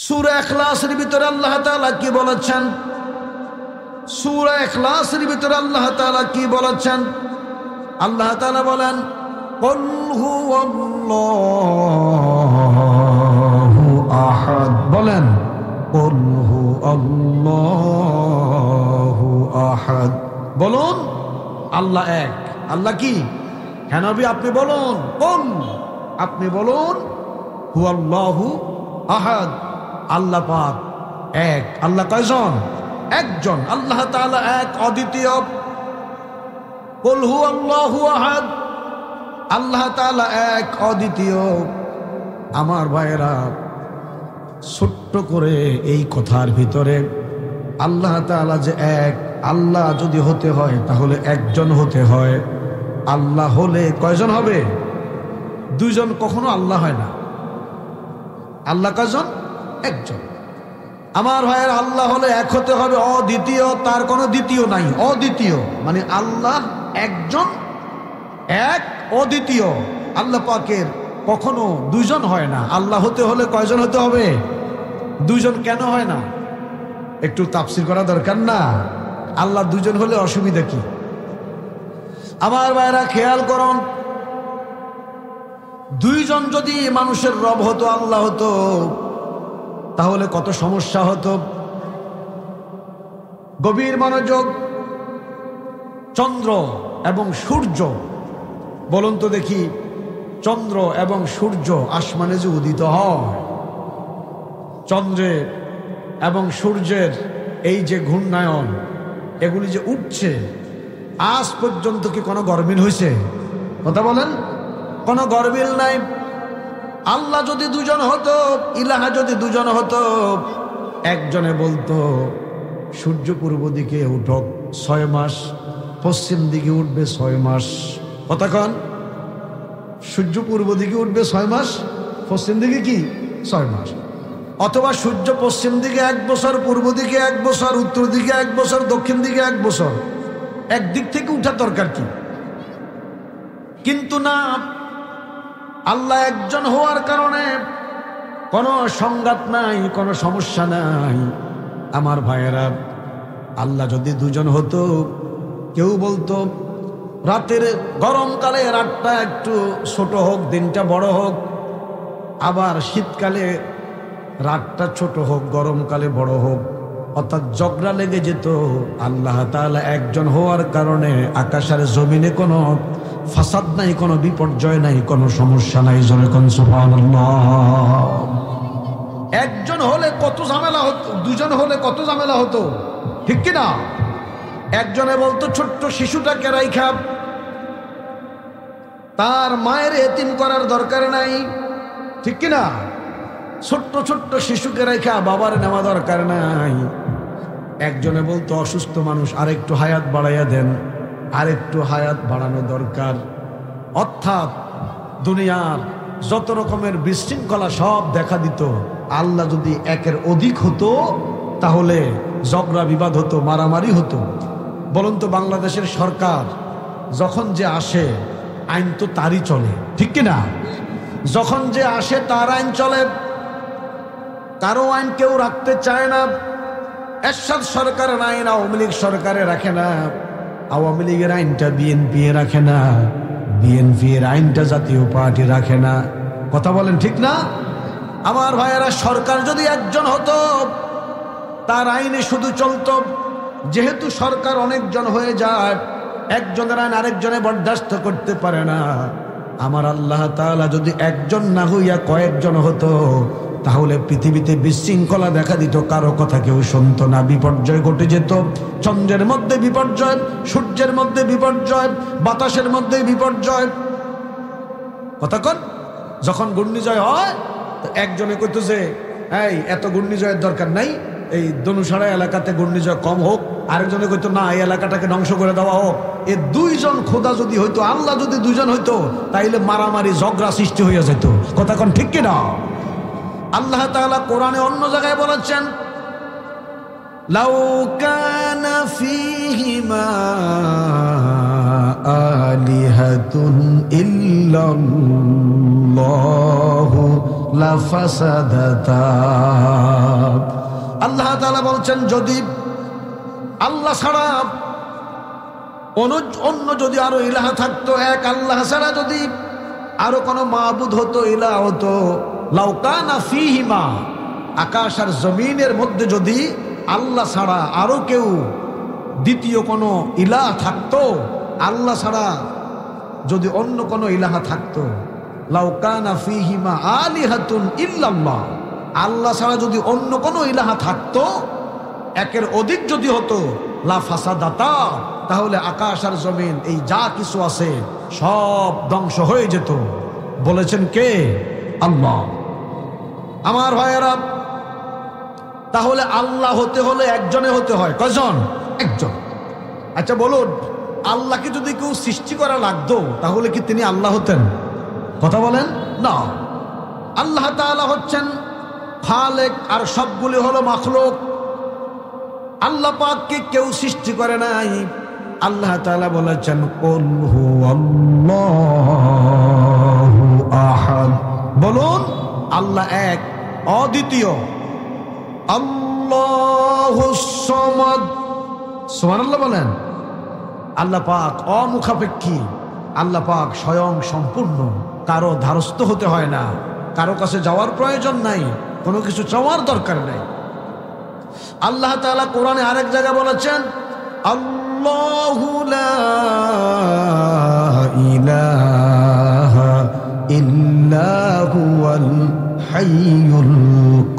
সূরা ইখলাসের ভিতরে আল্লাহ তাআলা কি বলেছেন? সূরা ইখলাসের ভিতরে আল্লাহ তাআলা কি বলেছেন? আল্লাহ তাআলা বলেন, কুল হুয়াল্লাহু আহাদ। বলেন, কুল হুয়াল্লাহু আহাদ। বলুন, আল্লাহ এক। আল্লাহ কি? হ্যাঁ নবী, আপনি বলুন। কুল, আপনি বলুন, হুয়াল্লাহু আহাদ। আল্লাহ পাক এক। আল্লাহ কয়জন? একজন। আল্লাহ তাআলা এক, অদ্বিতীয়। কুল হুয়াল্লাহু আহাদ, আল্লাহ তাআলা এক, অদ্বিতীয়। আমার ভাইয়েরা, ছোট্ট করে এই কথার ভিতরে আল্লাহ তাআলা যে এক, আল্লাহ যদি হতে হয় তাহলে একজন হতে হয়। আল্লাহ হলে কয়জন হবে? দুইজন কখনো আল্লাহ হয় না। আল্লাহ কয়জন? একজন। আমার ভাইয়ের, আল্লাহ হলে এক হতে হবে, অদ্বিতীয়, তার কোনো দ্বিতীয় নাই। অদ্বিতীয় মানে আল্লাহ একজন, এক, অদ্বিতীয়। আল্লাহ পাকের কখনো দুইজন হয় না। আল্লাহ হতে হলে কয়জন হতে হবে? দুইজন। কেন হয় না? একটু তাফসীর করা দরকার না? আল্লাহ দুইজন হলে অসুবিধা কি? আমার ভাইরা খেয়াল করুন, দুইজন যদি মানুষের রব হতো, আল্লাহ হতো, তাহলে কত সমস্যা হতো। গভীর মনোযোগ। চন্দ্র এবং সূর্য, বলুন তো দেখি, চন্দ্র এবং সূর্য আসমানে যে উদিত হয়, চন্দ্রের এবং সূর্যের এই যে ঘূর্ণায়ন, এগুলি যে উঠছে, আজ পর্যন্ত কি কোনো গরমিল হয়েছে? কথা বলেন, কোনো গরমিল নাই। আল্লাহ যদি দুজন হতো, ইলাহা যদি দুজন হতো, একজনে বলতো সূর্য পূর্ব দিকে উঠক 6 মাস, পশ্চিম দিকে উঠবে 6 মাস। কথা কন, সূর্য পূর্ব দিকে উঠবে 6 মাস, পশ্চিম দিকে কি 6 মাস। অথবা সূর্য পশ্চিম দিকে 1 বছর, পূর্ব দিকে 1 বছর, উত্তর দিকে 1 বছর, দক্ষিণ দিকে 1 বছর। একদিক থেকে উঠার দরকার কি? কিন্তু না, আল্লাহ একজন হওয়ার কারণে কোনো সংঘাত নাই, কোনো সমস্যা নাই। আমার ভাইয়েরা, আল্লাহ যদি দুজন হতো, কেউ বলতো রাতের গরমকালে রাতটা একটু ছোট হোক, দিনটা বড় হোক, আবার শীতকালে রাতটা ছোট হোক, গরমকালে বড় হোক, অর্থাৎ ঝগড়া লেগে যেত। আল্লাহ তাআলা একজন হওয়ার কারণে আকাশের জমিনে কোনো ফাসাদ নাই, কোনো বিপর্যয় নাই, কোনো সমস্যা নাই। জোরে কোন সুবহানাল্লাহ। একজন হলে কত ঝামেলা হতো, দুজন হলে কত ঝামেলা হতো, ঠিক কিনা? একজনে বলতো ছোট্ট শিশুটাকে রাইখা তার মায়ের এতিম করার দরকার নাই, ঠিক কিনা? ছোট্ট ছোট্ট শিশুকে রাইখা বাবার নেওয়া দরকার নাই। একজনে বলতো অসুস্থ মানুষ, আরেকটু হায়াত বাড়াইয়া দেন, আরেকটু হায়াত বাড়ানো দরকার। অর্থাৎ দুনিয়ার যত রকমের বিশৃঙ্খলা সব দেখা দিত। আল্লাহ যদি একের অধিক হতো, তাহলে ঝগড়া বিবাদ হতো, মারামারি হতো। বলুন তো, বাংলাদেশের সরকার যখন যে আসে, আইন তো তারই চলে, ঠিক কিনা? যখন যে আসে তার আইন চলে, কারো আইন কেউ রাখতে চায় না। এরশাদ সরকারের আইন আওয়ামী লীগ সরকারে রাখে না, আওয়ামী লীগের আইনটা বিএনপি রাখে না, বিএনপির আইনটা জাতীয় পার্টি রাখে না। কথা বলেন, ঠিক না? আমার ভাইয়েরা, সরকার যদি একজন হতো, তার আইনে শুধু চলতো। যেহেতু সরকার অনেকজন হয়ে যায়, একজনের আইন আরেকজনে বরদাস্ত করতে পারে না। আমার আল্লাহ তাআলা যদি একজন না হইয়া কয়েকজন হতো, তাহলে পৃথিবীতে বিশৃঙ্খলা দেখা দিত, কারো কথা কেউ শুনতো না, বিপর্যয় ঘটে যেত। চন্দ্রের মধ্যে বিপর্যয়, সূর্যের মধ্যে বিপর্যয়, বাতাসের মধ্যে বিপর্যয়। কথা কন, যখন ঘূর্ণিঝড় হয়, তো একজনে কইতো যে এই এত ঘূর্ণিঝড়ের দরকার নাই, এই ধনুষাড়া এলাকাতে ঘূর্ণিঝড় কম হোক। আরেকজনে কইতো না, এই এলাকাটাকে ধ্বংস করে দেওয়া হোক। এই দুইজন খোদা যদি হইতো, আল্লাহ যদি দুইজন হইতো, তাইলে মারামারি ঝগড়া সৃষ্টি হইয়া যেত। কথা কন, ঠিক কিনা? আল্লাহ তাআলা কোরআনে অন্য জায়গায় বলেছেন, লাউ কানা ফীহিমা আলিহাতুন ইল্লাল্লাহু। লাফাসাদাতা আল্লাহ তাআলা বলছেন যদি আল্লাহ ছাড়া অন্য যদি আরো ইলাহা থাকতো, এক আল্লাহ ছাড়া যদি আরো কোনো মাবুদ হতো, ইলাহ হতো, লাউ কানা ফীহিমা, আকাশ আর জমিনের মধ্যে যদি আল্লাহ ছাড়া আরো কেউ দ্বিতীয় কোনো ইলাহ থাকতো, আল্লাহ ছাড়া যদি অন্য কোনো ইলাহা থাকতো, লাউ কানা ফীহিমা আলিহাতুন ইল্লাল্লাহ, আল্লাহ ছাড়া যদি অন্য কোনো ইলাহা থাকতো, একের অধিক যদি হতো, লা ফাসাদাতা, তাহলে আকাশ আর জমিন এই যা কিছু আছে সব ধ্বংস হয়ে যেত। বলেছেন কে? আল্লাহ। আমার ভাইয়েরা, তাহলে আল্লাহ হতে হলে একজনে হতে হয়। কয়জন? একজন। আচ্ছা বলুন, আল্লাহকে যদি কেউ সৃষ্টি করা লাগতো তাহলে কি তিনি আল্লাহ হতেন? কথা বলেন না। আল্লাহ তাআলা হচ্ছেন খালেক আর সবগুলি হলো মাখলুক। আল্লাহ পাককে কেউ সৃষ্টি করে নাই। আল্লাহ তাআলা বলেছেন কুল হুয়াল্লাহু আহাদ, বলুন আল্লাহ এক, অদ্বিতীয়। আল্লাহুস সামাদ, সুবহানাল্লাহ বলেন। আল্লাহ পাক অমুখাপেক্ষী, আল্লাহ পাক স্বয়ং সম্পূর্ণ, কারো ধারস্থ হতে হয় না, কারো কাছে যাওয়ার প্রয়োজন নাই, কোনো কিছু চাওয়ার দরকার নেই। আল্লাহ তাআলা কোরআনে আরেক জায়গায় বলেছেন আল্লাহু লা ইলাহা ইল্লা হুয়াল হাইয়ুল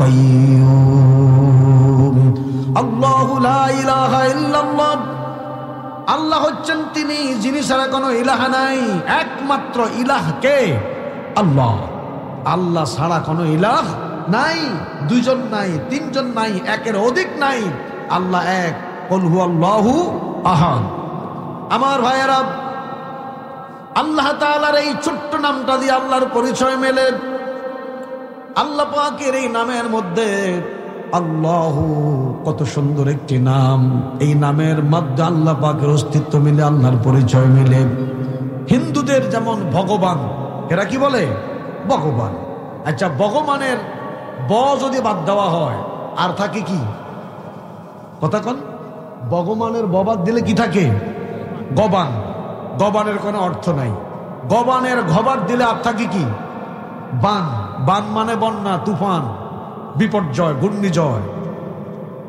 কাইয়্যুম। আল্লাহু লা ইলাহা ইল্লাল্লাহ, আল্লাহ হচ্ছেন তিনি যিনি ছাড়া কোনো ইলাহা নাই। একমাত্র ইলাহ কে? আল্লাহ। আল্লাহ ছাড়া কোনো ইলাহ নাই, দুইজন নাই, তিনজন নাই, একের অধিক নাই। আল্লাহ এক। কুল হুয়াল্লাহু আহাদ। আমার ভাইয়েরা, আল্লাহ তাআলার এই ছোট্ট নামটা দিয়ে আল্লাহর পরিচয় মেলে। আল্লাহ পাকের এই নামের মধ্যে আল্লাহু কত সুন্দর একটি নাম। এই নামের মধ্যে আল্লাহ পাকের অস্তিত্ব মিলে, আল্লাহর পরিচয় মিলে। হিন্দুদের যেমন ভগবান, এরা কি বলে? ভগবান। আচ্ছা, ভগবানের ব যদি বাদ দেওয়া হয় আর থাকে কি? কথা কন। ভগবানের ব বাদ দিলে কি থাকে? গবান। গবানের কোনো অর্থ নাই। গবানের ঘবাদ দিলে আর থাকে কি? বান। বান মানে বন্যা, তুফান, বিপর্যয়, ঘূর্ণিঝড়।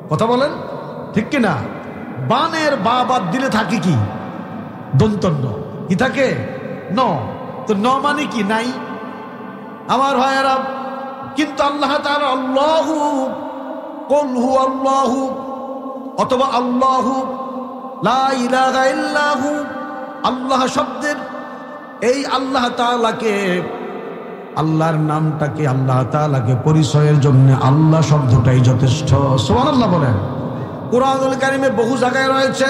কথা বলেন ঠিক কিনা? বানের বা বাদ দিলে থাকে কি? দন্তন্য। কি থাকে? ন। তো ন মানে কি? নাই। আমার ভাইয়েরা, কিন্তু আল্লাহ তাআলা আল্লাহু, কুল হুয়াল্লাহু অথবা আল্লাহু লা ইলাহা ইল্লাহু, আল্লাহ শব্দের এই আল্লাহ তাআলাকে, আল্লাহর নামটাকে, আল্লাহ তাআলাকে পরিচয়ের জন্য আল্লাহ শব্দটাই যথেষ্ট। সুবহানাল্লাহ বলেন। কুরআনুল কারীমে বহু জায়গায় রয়েছে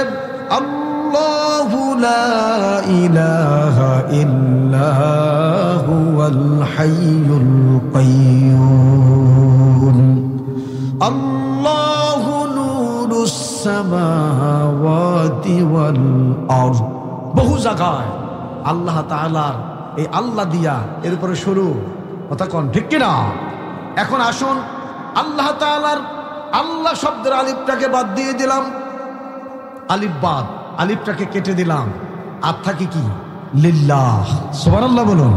আল্লাহু লা ইলাহা ইল্লা হুয়াল হাইয়ুল কাইয়্যুম, আল্লাহু নূরুস সামাওয়াতি ওয়াল আরদ। বহু জায়গায় আল্লাহ তাআলার এই আল্লাহ দিয়া এরপরে শুরু। কথা কন ঠিক কিনা? এখন আসুন, আল্লাহ তাআলার আল্লাহ শব্দের আলিফটাকে বাদ দিয়ে দিলাম, আলিফ বাদ, আলিফটাকে কেটে দিলাম, আর থাকে কি? লিল্লাহ। সুবহানাল্লাহ বলুন।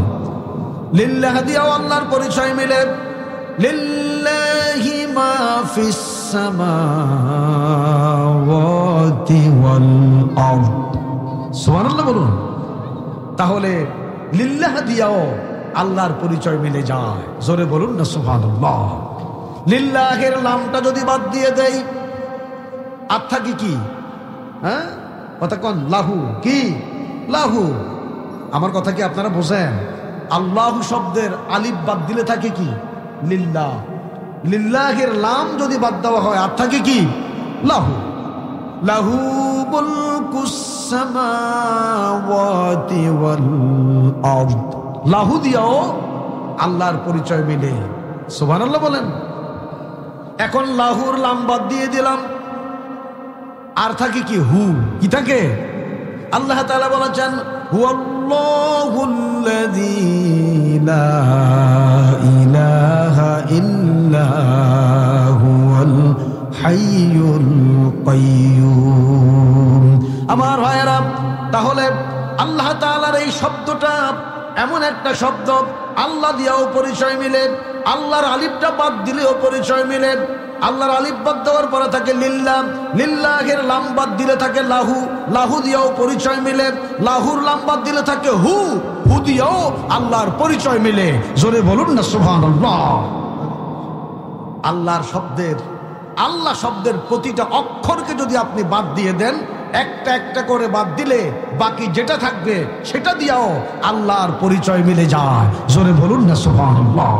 লিল্লাহ দিয়াও আল্লাহর পরিচয় মিলে। লিল্লাহি মা ফিস সামাওয়াতি ওয়াল আরদ। সুবহানাল্লাহ বলুন। তাহলে লিল্লাহ দিয়াও আল্লাহর পরিচয় মিলে যায়। জোরে বলুন না সুবহানাল্লাহ। লিল্লাহের নামটা যদি বাদ দিয়ে দেই আর থাকি কি? হ্যাঁ, কথা কন। লাহু। কি? লাহু। আমার কথা কি আপনারা বোঝেন? আল্লাহু শব্দের আলিফ বাদ দিলে থাকে কি? লিল্লাহ। লিল্লাহের নাম যদি বাদ দেওয়া হয় আর থাকে কি? লাহু। লাহু মুলকুস সামাওয়াতি ওয়াল আরদ। লাহু দিয়াও আল্লাহর পরিচয় মিলে। সুবহানাল্লাহ বলেন। এখন লাহুর নাম বাদ দিয়ে দিলাম, আর থাকে কি? হু। কি থাকে? আল্লাহ তাআলা বলেছেন হুয়াল্লাহুল্লাযী লা ইলাহা ইল্লা হুয়াল কাইয়্যুম। আমার ভাইয়েরা, তাহলে আল্লাহ তাআলার এই শব্দটা এমন একটা শব্দ, আল্লাহ দিয়াও পরিচয় মিলে, আল্লাহর আলিফটা বাদ দিলেও পরিচয় মিলে। আল্লাহর আলিফ বাদ দেওয়ার পরে থাকে লিল্লাহ, লিল্লাহের লাম বাদ দিলে থাকে লাহু, লাহু দিয়াও পরিচয় মিলে। লাহুর লাম বাদ দিলে থাকে হু, হু দিয়াও আল্লাহর পরিচয় মিলে। জোরে বলুন না সুবহানাল্লাহ। আল্লাহ শব্দের প্রতিটা অক্ষরকে যদি আপনি বাদ দিয়ে দেন, একটা একটা করে বাদ দিলে বাকি যেটা থাকবে সেটা দিয়েও আল্লাহর পরিচয় মিলে যায়। জোরে বলুন না সুবহানাল্লাহ।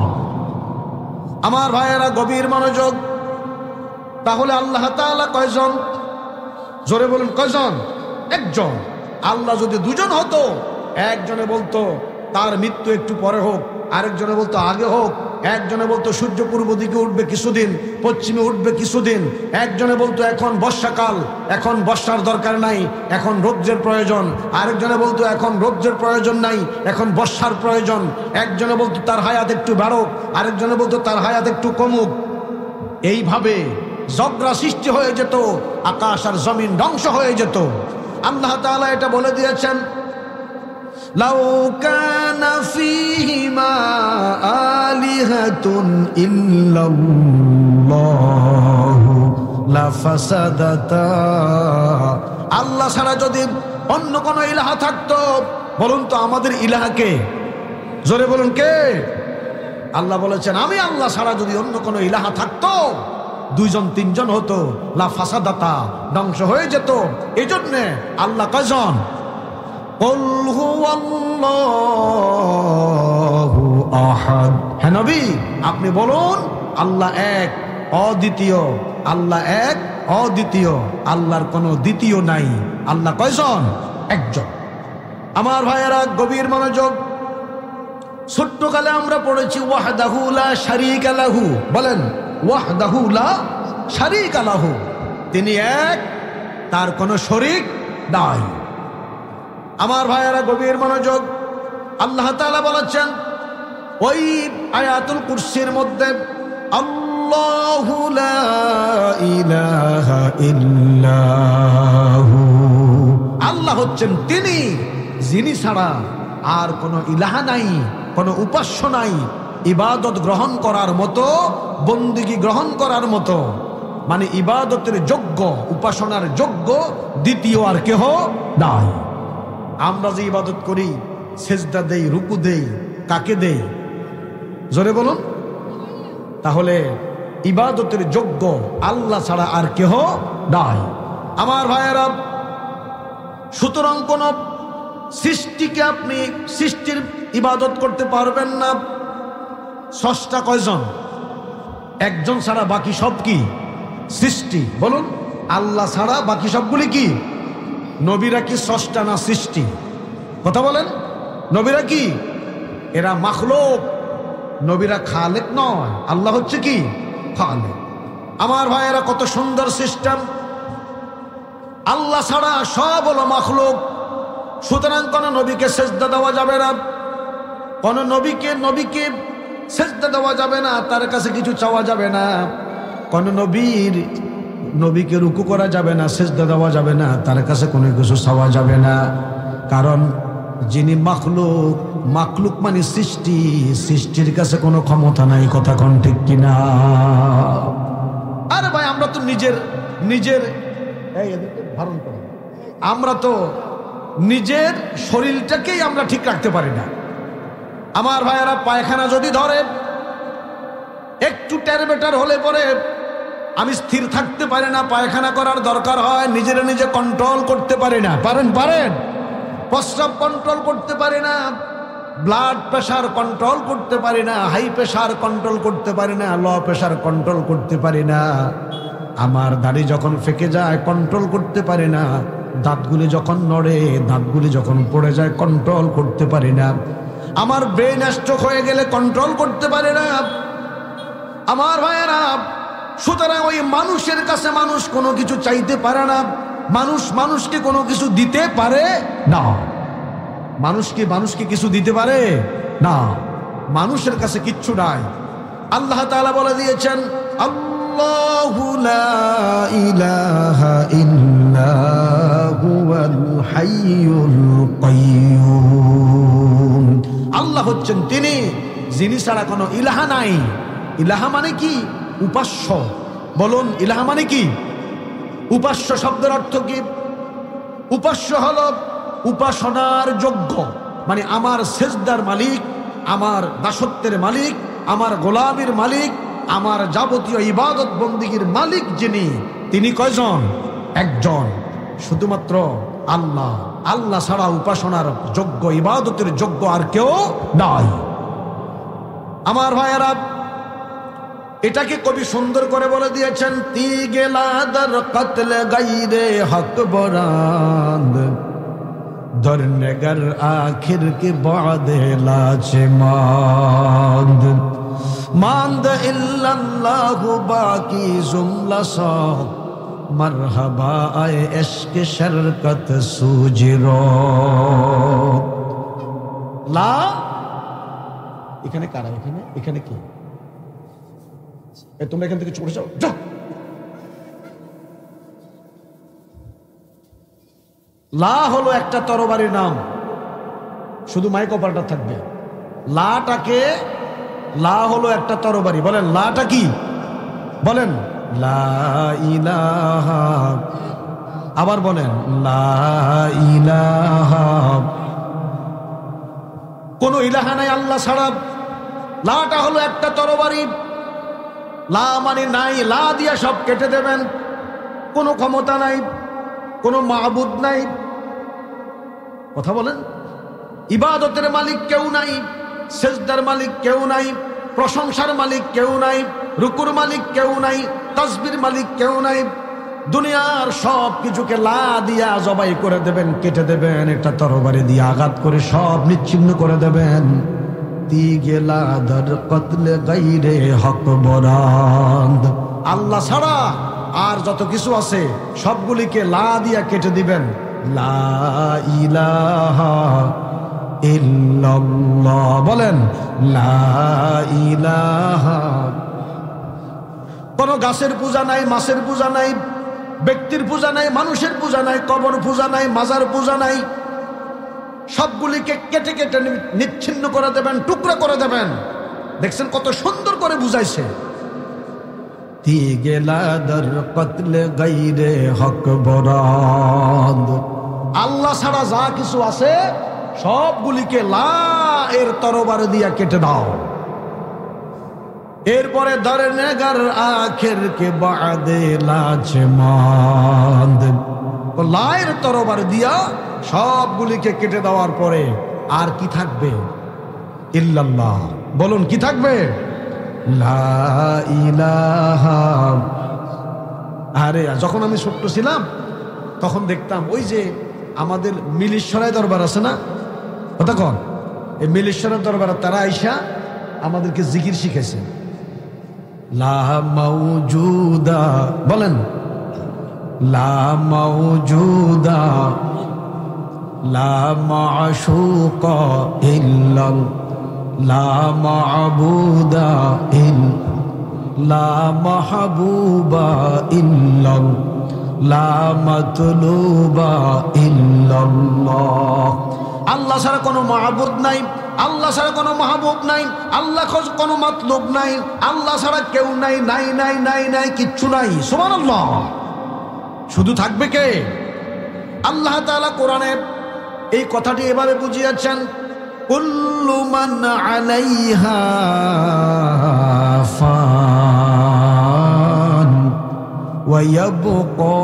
আমার ভাইয়েরা, গভীর মনোযোগ। তাহলে আল্লাহ তাআলা কয়জন? জোরে বলুন, কয়জন? একজন। আল্লাহ যদি দুজন হতো, একজনে বলতো তার মৃত্যু একটু পরে হোক, আরেকজনে বলতো আগে হোক। একজনে বলতো সূর্য পূর্ব দিকে উঠবে কিছুদিন, পশ্চিমে উঠবে কিছুদিন। একজনে বলতো এখন বর্ষাকাল, এখন বর্ষার দরকার নাই, এখন রৌদ্রের প্রয়োজন। আরেকজনে বলতো এখন রৌদ্রের প্রয়োজন নাই, এখন বর্ষার প্রয়োজন। একজনে বলতো তার হায়াত একটু বাড়ুক, আরেকজনে বলতো তার হায়াত একটু কমুক। এইভাবে ঝগড়া সৃষ্টি হয়ে যেত, আকাশ আর জমিন ধ্বংস হয়ে যেত। আল্লাহ তাআলা এটা বলে দিয়েছেন, লাউ কানা ফীহিমা আলিহাতুন ইল্লাল্লাহু লাফাসাদাতা। আল্লাহ ছাড়া যদি অন্য কোন ইলাহা থাকতো, বলুন তো আমাদের ইলাহাকে? জোরে বলুন, কে? আল্লাহ বলেছেন, আমি আল্লাহ ছাড়া যদি অন্য কোন ইলাহা থাকতো, দুইজন তিনজন হতো, লাফাসাদাতা, ধ্বংস হয়ে যেত। এজন্যে আল্লাহ কয়জন? কুল হুয়াল্লাহু আহাদ। হে নবী, আপনি বলুন আল্লাহ এক, অদ্বিতীয়। আল্লাহ এক, অদ্বিতীয়, আল্লাহর কোনো দ্বিতীয় নাই। আল্লাহ কয়জন? একজন। আমার ভাইয়েরা, গভীর মনোযোগ। ছোট্টকালে আমরা পড়েছি ওয়াহদাহু লা শারীকা লাহু। বলেন, ওয়াহদাহু লা শারীকা লাহু। তিনি এক, তার কোনো শরীক নাই। আমার ভাইয়েরা, গভীর মনোযোগ। আল্লাহ তাআলা বলেছেন ওই আয়াতুল কুরসির মধ্যে, আল্লাহু লা ইলাহা ইল্লাহু। আল্লাহ হচ্ছেন তিনি, যিনি ছাড়া আর কোনো ইলাহা নাই, কোনো উপাস্য নাই, ইবাদত গ্রহণ করার মতো, বন্দেগী গ্রহণ করার মতো, মানে ইবাদতের যোগ্য, উপাসনার যোগ্য দ্বিতীয় আর কেহ নাই। আমরা যে ইবাদত করি, সেজদা দেই, রুকু দেই, কাকে দেই? জোরে বলুন। তাহলে ইবাদতের যোগ্য আল্লাহ ছাড়া আর কেহ নাই। আমার ভাইয়েরা, সুতরাং কোন সৃষ্টিকে আপনি সৃষ্টির ইবাদত করতে পারবেন না। স্রষ্টা কয়জন? একজন ছাড়া বাকি সব কি? সৃষ্টি। বলুন, আল্লাহ ছাড়া বাকি সবগুলি কি? নবীরা কি স্রষ্টা না সৃষ্টি? কথা বলেন। নবীরা কি? এরা মাখলুক, নবীরা খালেক নয়। আল্লাহ হচ্ছে কি? খালেক। আমার ভাইয়েরা, কত সুন্দর সিস্টেম। আল্লাহ ছাড়া সব হলো মাখলুক। সুতরাং কোন নবীকে সেজদা দেওয়া যাবে না, কোন নবীকে সেজদা দেওয়া যাবে না, তার কাছে কিছু চাওয়া যাবে না। কোন নবীকে রুকু করা যাবে না, সেজদা দেওয়া যাবে না, তার কাছে কোনো কিছু চাওয়া যাবে না। কারণ যিনি মাখলুক, মাখলুক মানে সৃষ্টি, সৃষ্টির কাছে কোনো ক্ষমতা নাই। কথা কোন ঠিক কিনা? আরে ভাই, আমরা তো নিজের আমরা তো নিজের শরীরটাকেই আমরা ঠিক রাখতে পারি না। আমার ভাইয়েরা, পায়খানা যদি ধরে, একটু টেরবেটার হলে পরে আমি স্থির থাকতে পারি না, পায়খানা করার দরকার হয়, নিজে কন্ট্রোল করতে পারি না। পারেন? প্রস্রাব কন্ট্রোল করতে পারি না, ব্লাড প্রেশার কন্ট্রোল করতে পারি না, হাই প্রেশার কন্ট্রোল করতে পারি না, লো প্রেশার কন্ট্রোল করতে পারি না। আমার দাড়ি যখন ফেকে যায় কন্ট্রোল করতে পারি না, দাঁতগুলি যখন নড়ে, দাঁতগুলি যখন পড়ে যায় কন্ট্রোল করতে পারি না। আমার ব্রেন স্ট্রোক হয়ে গেলে কন্ট্রোল করতে পারি না। আমার ভাইয়েরা, সুতরাং ওই মানুষের কাছে মানুষ কোনো কিছু চাইতে পারে না, মানুষকে কোনো কিছু দিতে পারে না। মানুষকে কিছু দিতে পারে না, মানুষের কাছে কিচ্ছু নাই। আল্লাহ তাআলা বলে দিয়েছেন, আল্লাহু আল্লাহু লা ইলাহা ইল্লা হুয়াল হাইয়ুল কাইয়্যুম। আল্লাহ হচ্ছেন তিনি যিনি ছাড়া কোনো ইলাহা নাই। ইলাহা মানে কি? উপাস্য। বলুন ইলাহা মানে কি? উপাস্য শব্দের অর্থ কি? উপাস্য হল উপাসনার যোগ্য, মানে আমার সেজদার মালিক, আমার দাসত্বের মালিক, আমার গোলামীর মালিক, আমার যাবতীয় ইবাদত বন্দিগির মালিক যিনি, তিনি কয়জন? একজন, শুধুমাত্র আল্লাহ। আল্লাহ ছাড়া উপাসনার যোগ্য, ইবাদতের যোগ্য আর কেউ নাই। আমার ভাইয়েরা, এটাকে কবি সুন্দর করে বলে দিয়েছেন, তি গেলাদার কতলে গাইরে হক বরাদ দরনেগর আখির के बाद लाच मांद मांद इल्लल्लाह बाकी जुमला सा मरहबा आए इश्क शरकत सूजिरो। লা এখানে কারা? এখানে কি? তোমরা এখান থেকে চলে যাও, যাও। লা হলো একটা তরবারির নাম, শুধু মাইক অপারেটর থাকবে। লাটাকে, লা হলো একটা তরবারি। বলেন লাটা কি? বলেন লা ইলাহা। আবার বলেন লা ইলাহা। কোন ইলাহা নাই আল্লাহ ছাড়া। লাটা হলো একটা তরবারি। লা মানে নাই, লা দিয়া সব কেটে দেবেন। কোনো ক্ষমতা নাই, কোনো মাবুদ নাই। কথা বলেন। ইবাদতের মালিক কেউ নাই, সেজদার মালিক কেউ নাই, প্রশংসার মালিক কেউ নাই, রুকুর মালিক কেউ নাই, তাসবির মালিক কেউ নাই। দুনিয়ার সব কিছুকে লা দিয়া জবাই করে দেবেন, কেটে দেবেন। একটা তরবারি দিয়ে আঘাত করে সব নিচ্ছিন্ন করে দেবেন। তি গেলা দর কতলে গাইরে হক বরাদ। আল্লাহ ছাড়া আর যত কিছু আছে সবগুলিকে লা দিয়া কেটে দিবেন। লা ইলাহা ইল্লাল্লাহ। বলেন লা ইলাহা। কোন গাছের পূজা নাই, মাছের পূজা নাই, ব্যক্তির পূজা নাই, মানুষের পূজা নাই, কবর পূজা নাই, মাজার পূজা নাই। সবগুলিকে কেটে কেটে নিচ্ছিন্ন করে দেবেন, টুকরা করে দেবেন। দেখছেন কত সুন্দর করে বুঝাইছে। তি গেলা দর কতলে গাইরে হক বরাদ। আল্লাহ ছাড়া যা কিছু আছে সবগুলিকে লা এর তরবারি দিয়া কেটে দাও। এরপরে দরনেগর আখির কে বাদে লাচ মান্দ। লা এর তরবারি দিয়া সবগুলিকে কেটে দেওয়ার পরে আর কি থাকবে? ইল্লাল্লাহ। বলুন কি থাকবে? লা ইলাহা। আরে যখন আমি ছোট্ট ছিলাম তখন দেখতাম ওই যে আমাদের মিলিশ্বরায় দরবার আছে না, কথা কন, এই মিলিশ্বরের দরবার তারা আইসা আমাদেরকে জিকির শিখেছে। লা মাওজুদা। বলেন লা মাওজুদা লা মাশুকা ইল্লাল লা মাবুদা লা মাহবুবা ইল্লাল লা মাতলুবা ইল্লাল্লাহ। আল্লাহ ছাড়া কোনো মাহবুদ নাই, আল্লাহ ছাড়া কোনো মাহবুব নাই, আল্লাহ কোনো মাতলুব নাই, আল্লাহ ছাড়া কেউ নাই, নাই নাই নাই নাই, কিচ্ছু নাই। সুবহানাল্লাহ। শুধু থাকবে কে? আল্লাহ তাআলা কোরআনে এই কথাটি এভাবে বুঝিয়েছেন, কুল্লু মান আলাইহা ফান ওয়া ইয়াবকা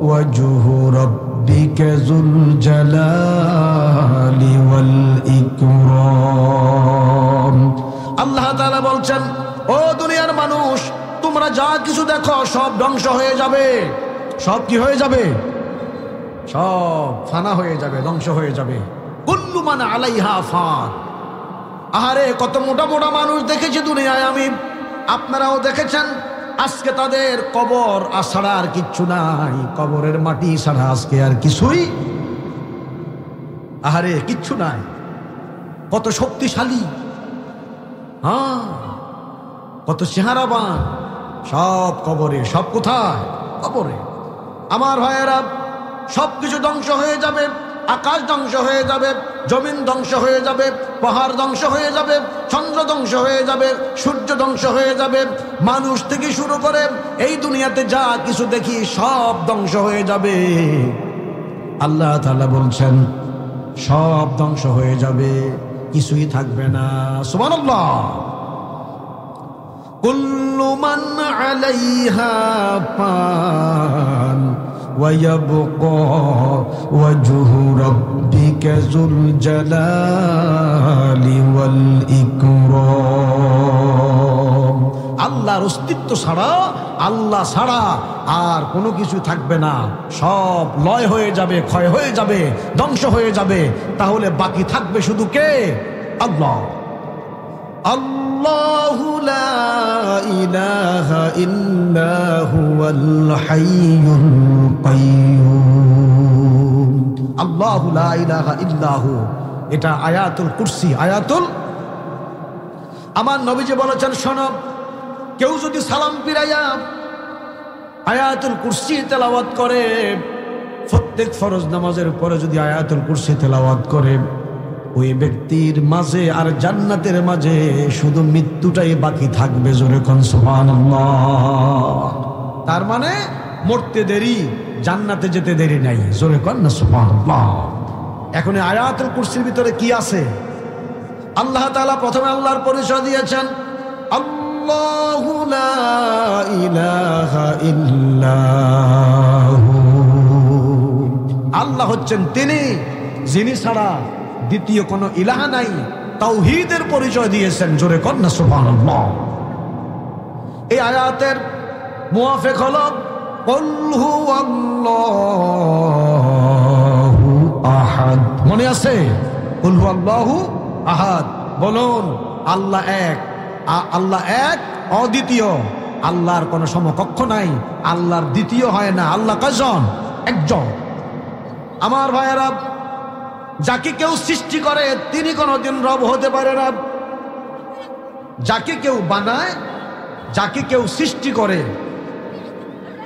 ওয়াজহু রাব্বিকা যুল জালালি ওয়াল ইকরাম। আল্লাহ তাআলা বলছেন, ও দুনিয়ার মানুষ, তোমরা যা কিছু দেখো সব ধ্বংস হয়ে যাবে। সব কি হয়ে যাবে? সব ফানা হয়ে যাবে, ধ্বংস হয়ে যাবে। কুল্লু মান আলাইহা ফান। আহারে কত মোটা মোটা মানুষ দেখেছি দুনিয়ায় আমি, আপনারাও দেখেছেন। আজকে তাদের কবর ছাড়া আর কিচ্ছু নাই, কবরের মাটি ছাড়া আজকে আর কিছুই, আহারে কিচ্ছু নাই। কত শক্তিশালী, হ্যাঁ, কত চেহারাবান, সব কবরে। সব কোথায়? কবরে। আমার ভাইয়েরা, সব কিছু ধ্বংস হয়ে যাবে। আকাশ ধ্বংস হয়ে যাবে, জমিন ধ্বংস হয়ে যাবে, পাহাড় ধ্বংস হয়ে যাবে, চন্দ্র ধ্বংস হয়ে যাবে, সূর্য ধ্বংস হয়ে যাবে, মানুষ থেকে শুরু করে এই দুনিয়াতে যা কিছু দেখি সব ধ্বংস হয়ে যাবে। আল্লাহ তাআলা বলছেন সব ধ্বংস হয়ে যাবে, কিছুই থাকবে না। সুবহানাল্লাহ। কুল্লু মান আলাইহা ফান ওয়া ইয়াবকা ওয়াজহু রাব্বিকা যুল জালালি ওয়াল ইকরাম। আল্লাহর অস্তিত্ব ছাড়া, আল্লাহ ছাড়া আর কোনো কিছু থাকবে না। সব লয় হয়ে যাবে, ক্ষয় হয়ে যাবে, ধ্বংস হয়ে যাবে। তাহলে বাকি থাকবে শুধু কে? আল্লাহ। আল্লাহু লা ইলাহা ইল্লা হুয়াল হাইয়ুল কাইয়্যুম। আল্লাহু লা ইলাহা ইল্লা হু, এটা আয়াতুল কুরসি। আমার নবীজি বলেছেন, শোনো, কেউ যদি সালাম ফিরাইয়া আয়াতুল কুরসি তেলাওয়াত করে, প্রত্যেক ফরজ নামাজের পরে যদি আয়াতুল কুরসি তেলাওয়াত করে, ওই ব্যক্তির মাঝে আর জান্নাতের মাঝে শুধু মৃত্যুটাই বাকি থাকবে। জোরে কোন সুবহানাল্লাহ। তার মানে মরতে দেরি, জান্নাতে যেতে দেরি নাই। জোরে কোন না সুবহানাল্লাহ। এখন আয়াতুল কুরসির ভিতরে কি আছে? আল্লাহ তাআলা প্রথমে আল্লাহর পরিচয় দিয়েছেন, আল্লাহু লা ইলাহা ইল্লাহু। আল্লাহ হচ্ছেন তিনি, যিনি ছাড়া দ্বিতীয় কোনো ইলাহা নাই। তাওহীদের পরিচয় দিয়েছেন। জোরে কর না সুবহানাল্লাহ। এই আয়াতের মুয়াফিক হলো কুল হুয়াল্লাহু আহাদ। মনে আছে? কুল হুয়াল্লাহু আহাদ। বলুন, আল্লাহ এক। আল্লাহ এক, অদ্বিতীয়। আল্লাহর কোনো সমকক্ষ নাই, আল্লাহর দ্বিতীয় হয় না। আল্লাহ কয়জন? একজন। আমার ভাইয়েরা, যাকে কেউ সৃষ্টি করে তিনি কোনোদিন রব হতে পারে না। যাকে কেউ বানায়, যাকে কেউ সৃষ্টি করে,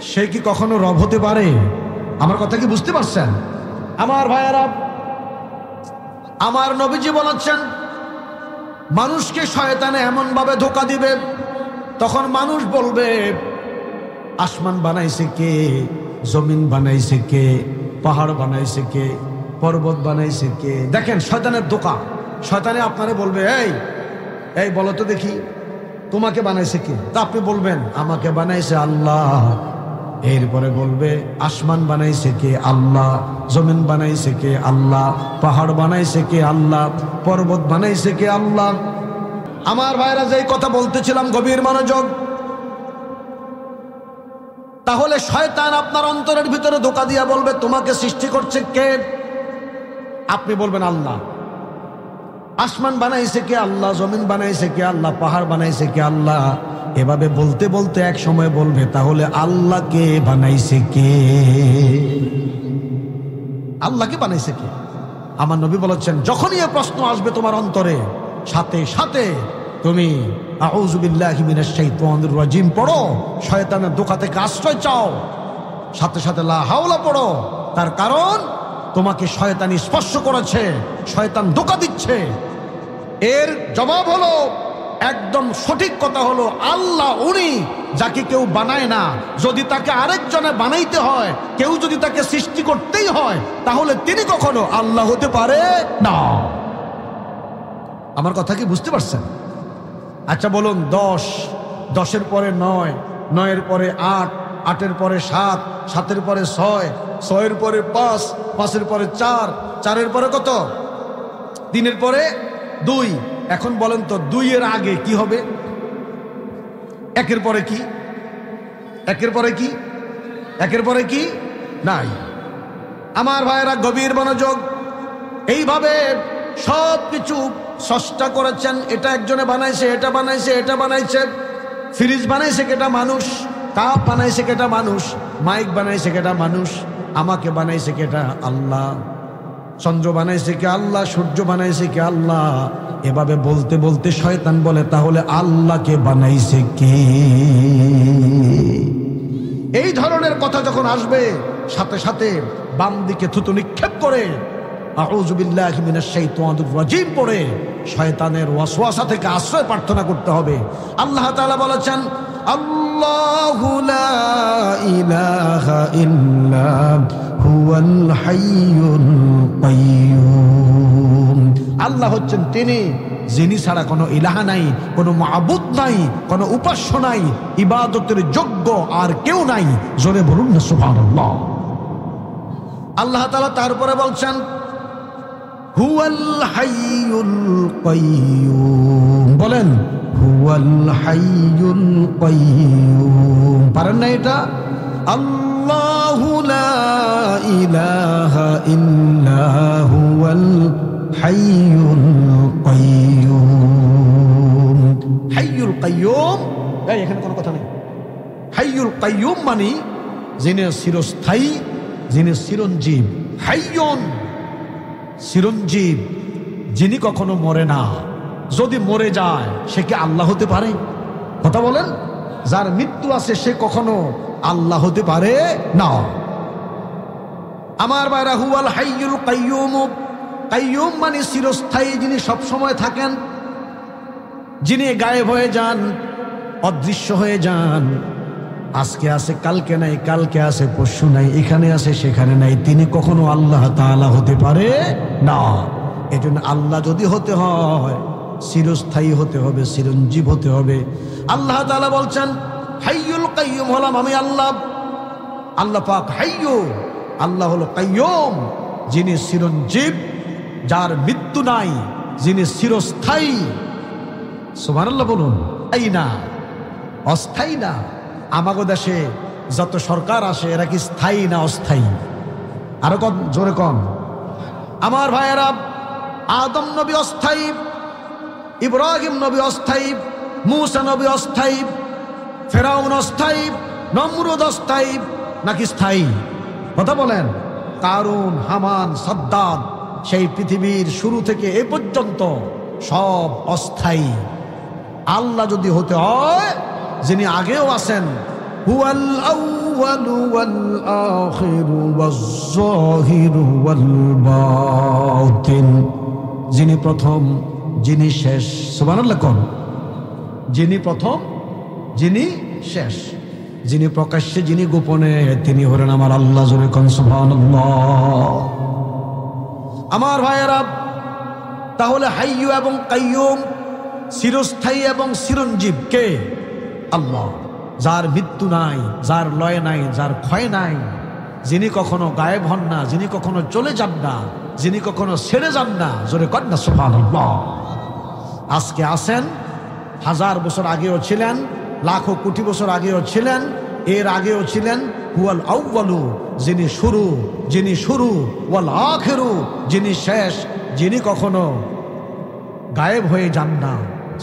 সে কি কখনো রব হতে পারে? আমার কথা কি বুঝতে পারছেন? আমার ভাইয়েরা, আমার নবীজি বলেছেন, মানুষকে শয়তানে এমন ভাবে ধোঁকা দিবে, তখন মানুষ বলবে, আসমান বানাইছে কে? জমিন বানাইছে কে? পাহাড় বানাইছে কে? পর্বত বানাইছে কে? দেখেন শয়তানের ধোঁকা। শয়তানে আপনারে বলবে, এই বলো তো দেখি, তোমাকে বানাইছে কে? তা আপনি বলবেন, আমাকে বানাইছে আল্লাহ। এরপরে বলবে, আসমান বানাইছে কে? আল্লাহ। জমিন বানাইছে কে? আল্লাহ। পাহাড় বানাইছে কে? আল্লাহ। পর্বত বানাইছে কে? আল্লাহ। আমার ভাইরা, যেই কথা বলতেছিলাম, গভীর মনোযোগ। তাহলে শয়তান আপনার অন্তরের ভিতরে ধোঁকা দিয়া বলবে, তোমাকে সৃষ্টি করছে কে? আপনি বলবেন আল্লাহ। আসমান বানাইছে কে? আল্লাহ। জমিন বানাইছে কে? আল্লাহ। পাহাড় বানাইছে কে? আল্লাহ। এভাবে বলতে বলতে এক সময় বলবে, তাহলে আল্লাহকে বানাইছে কে? আল্লাহকে বানাইছে কে? আমার নবী বলেছেন, যখনই এ প্রশ্ন আসবে তোমার অন্তরে, সাথে সাথে তুমি আউযু বিল্লাহি মিনাশ শাইতানির রাজিম পড়ো, শয়তানের ধোঁকা থেকে আশ্রয় চাও। সাথে সাথে লা হাওলা পড়ো। তার কারণ তোমাকে শয়তানি স্পর্শ করেছে, শয়তান ধোঁকা দিচ্ছে। এর জবাব হলো, একদম সঠিক কথা হলো, আল্লাহ উনি যাকে কেউ বানায় না। যদি তাকে আরেকজনে বানাইতে হয়, কেউ যদি তাকে সৃষ্টি করতেই হয়, তাহলে তিনি কখনো আল্লাহ হতে পারে না। আমার কথা কি বুঝতে পারছেন? আচ্ছা বলুন, 10, 10-এর পরে 9, 9-এর পরে 8, 8-এর পরে 7, 7-এর পরে 6, 6-এর পরে 5, 5-এর পরে 4, 4-এর পরে কত? 3-এর পরে 2। এখন বলেন তো, 2-এর আগে কি হবে? 1-এর পরে কি? 1-এর পরে কি? 1-এর পরে কি? নাই। আমার ভাইয়েরা, গভীর মনোযোগ। এইভাবে সব কিছু স্রষ্টা করেছেন। এটা একজনে বানাইছে, এটা বানাইছে, এটা বানাইছে। ফ্রিজ বানাইছে কেটা মানুষ, কাপ বানাইছে কেটা মানুষ, মাইক বানাইছে কেটা মানুষ, আমাকে বানাইছে কেটা? আল্লাহ। চন্দ্র বানাইছে কে আল্লাহ, সূর্য বানাইছে কে আল্লাহ। এভাবে বলতে বলতে শয়তান বলে, তাহলে আল্লাহকে বানাইছে কে? এই ধরনের কথা যখন আসবে, সাথে সাথে বাম দিকে থুতু নিক্ষেপ করে আউযু বিল্লাহি মিনাশ শাইতানির রাজিম পড়ে শয়তানের ওয়াসওয়াসা থেকে আশ্রয় প্রার্থনা করতে হবে। আল্লাহ তাআলা বলেছেন, আল্লাহু লা ইলাহা ইল্লা হুয়াল হাইয়ুল কাইয়্যুম। আল্লাহ হচ্ছেন তিনি যিনি ছাড়া কোনো ইলাহা নাই, কোনো মাবুদ নাই, কোনো উপাস্য নাই, ইবাদতের যোগ্য আর কেউ নাই। জোরে বলুন না সুবহানাল্লাহ। আল্লাহ তাআলা তারপরে বলছেন, হুয়াল হাইয়ুল কাইয়্যুম। বলেন, হুয়াল হাইয়ুল কাইয়্যুম। পারেন না এটা? আল্লাহু লা ইলাহা ইল্লা হুয়াল হাইয়ুল কাইয়্যুম। হাইয়ুল কাইয়্যুম, এই এখানে কোনো কথা নেই। হাইয়ুল কাইয়্যুম মানে যিনি চিরস্থায়ী, যিনি চিরঞ্জীব। হাইয়ুন চিরঞ্জীব, যিনি কখনো মরে না। যদি মরে যায় সে কি আল্লাহ হতে পারে? কথা বলেন। যার মৃত্যু আছে সে কখনো আল্লাহ হতে পারে না। আমার ভাইরা, হুয়াল হাইয়ুল কাইয়্যুম। কাইয়্যুম মানে চিরস্থায়ী, যিনি সব সময় থাকেন, যিনি গায়েব হয়ে যান, অদৃশ্য হয়ে যান। আজকে আছে কালকে নাই, কালকে আছে পরশু নাই, এখানে আছে সেখানে নাই। তিনি কখনো আল্লাহ তাআলা হতে পারে না। এজন্য আল্লাহ যদি হতে হয় চিরস্থায়ী হতে হবে, চিরঞ্জীব হতে হবে। আল্লাহ তাআলা বলছেন, হাইয়ুল কাইয়্যুম হলাম আমি আল্লাহ। আল্লাহ পাক হাইয়্যু, আল্লাহ হলো কাইয়্যুম, যিনি চিরঞ্জীব, যার মৃত্যু নাই, যিনি চিরস্থায়ী। সুবহানাল্লাহ বলুন। এই না, অস্থায়ী না। আমাগো দেশে যত সরকার আসে এরা কি স্থায়ী না অস্থায়ী? আরো কম জোরে কম। আমার ভাইয়েরা, আদম নবী অস্থায়ী, ইব্রাহিম নবী অস্থায়ী, মূসা নবী অস্থায়ী, ফেরাউন অস্থায়ী, নমরুদ অস্থায়ী নাকি স্থায়ী? কথা বলেন। কারুন, হামান, সাদ্দাত, সেই পৃথিবীর শুরু থেকে এ পর্যন্ত সব অস্থায়ী। আল্লাহ যদি হতে হয়, যিনি আগেও আছেন, হুয়াল আউয়ালু ওয়াল আখিরু ওয়াজ যাহিরু ওয়াল বাতিন। যিনি প্রথম, যিনি শেষ। সুবহানাল্লাহ কোন? যিনি প্রথম, যিনি শেষ, যিনি প্রকাশ্যে, যিনি গোপনে, তিনি হলেন আমার আল্লাহ। জোরে কোন সুবহানাল্লাহ। আমার ভাইয়েরা, তাহলে হাইয়্যু এবং কাইয়্যুম, চিরস্থায়ী এবং চিরঞ্জীব কে? আল্লাহ। যার মৃত্যু নাই, যার লয় নাই, যার ক্ষয় নাই, যিনি কখনো গায়েব হন না, যিনি কখনো চলে যান না, যিনি কখনো ছেড়ে যান না। জোরে কর না সুবহানাল্লাহ। আজকে আছেন, 1000 বছর আগেও ছিলেন, লাখো কোটি বছর আগেও ছিলেন, এর আগেও ছিলেন। হুয়াল আউয়ালু, যিনি শুরু, যিনি শুরু, ওয়াল আখিরু, যিনি শেষ, যিনি কখনো গায়েব হয়ে যান না।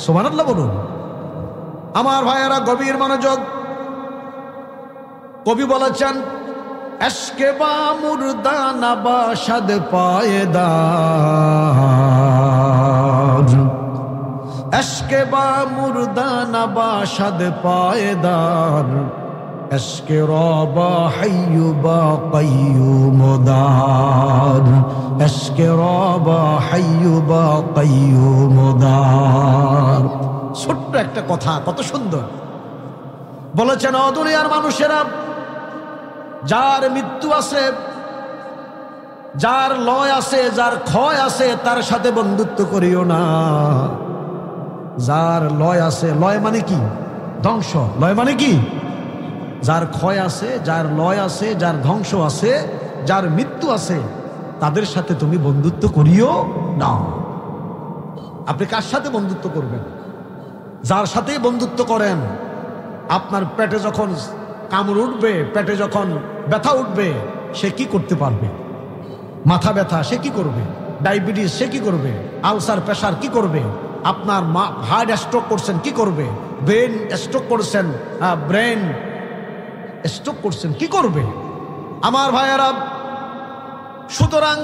সুবহানাল্লাহ বলুন। আমার ভাইয়েরা, গভীর মনোযোগ। কবি বলেছেন, এশকে বা মুর্দা না বাশাদ পায়েদার, এশকে বা মুর্দা না বাশাদ পায়েদার, এশকে রবা হাইয়্যু বা কাইয়্যুম দার, এশকে রবা হাইয়্যু বা কাইয়্যুম দার। ছোট্ট একটা কথা, কত সুন্দর বলেছেন। ও দুনিয়ার মানুষেরা, যার মৃত্যু আছে, যার লয় আছে, যার ক্ষয় আছে, তার সাথে বন্ধুত্ব করিও না। যার লয় আছে, লয় মানে কি? ধ্বংস। লয় মানে কি? যার ক্ষয় আছে, যার লয় আছে, যার ধ্বংস আছে, যার মৃত্যু আছে, তাদের সাথে তুমি বন্ধুত্ব করিও না। আপনি কার সাথে বন্ধুত্ব করবেন? যার সাথেই বন্ধুত্ব করেন, আপনার পেটে যখন কামড় উঠবে, পেটে যখন ব্যথা উঠবে, সে কি করতে পারবে? মাথা ব্যথা সে কি করবে? ডায়াবেটিস সে কি করবে? আলসার, প্রেশার কি করবে? আপনার হার্ট স্ট্রোক করছেন কি করবে? ব্রেন স্ট্রোক করছেন, ব্রেন স্ট্রোক করছেন কি করবে? আমার ভাইয়েরা, সুতরাং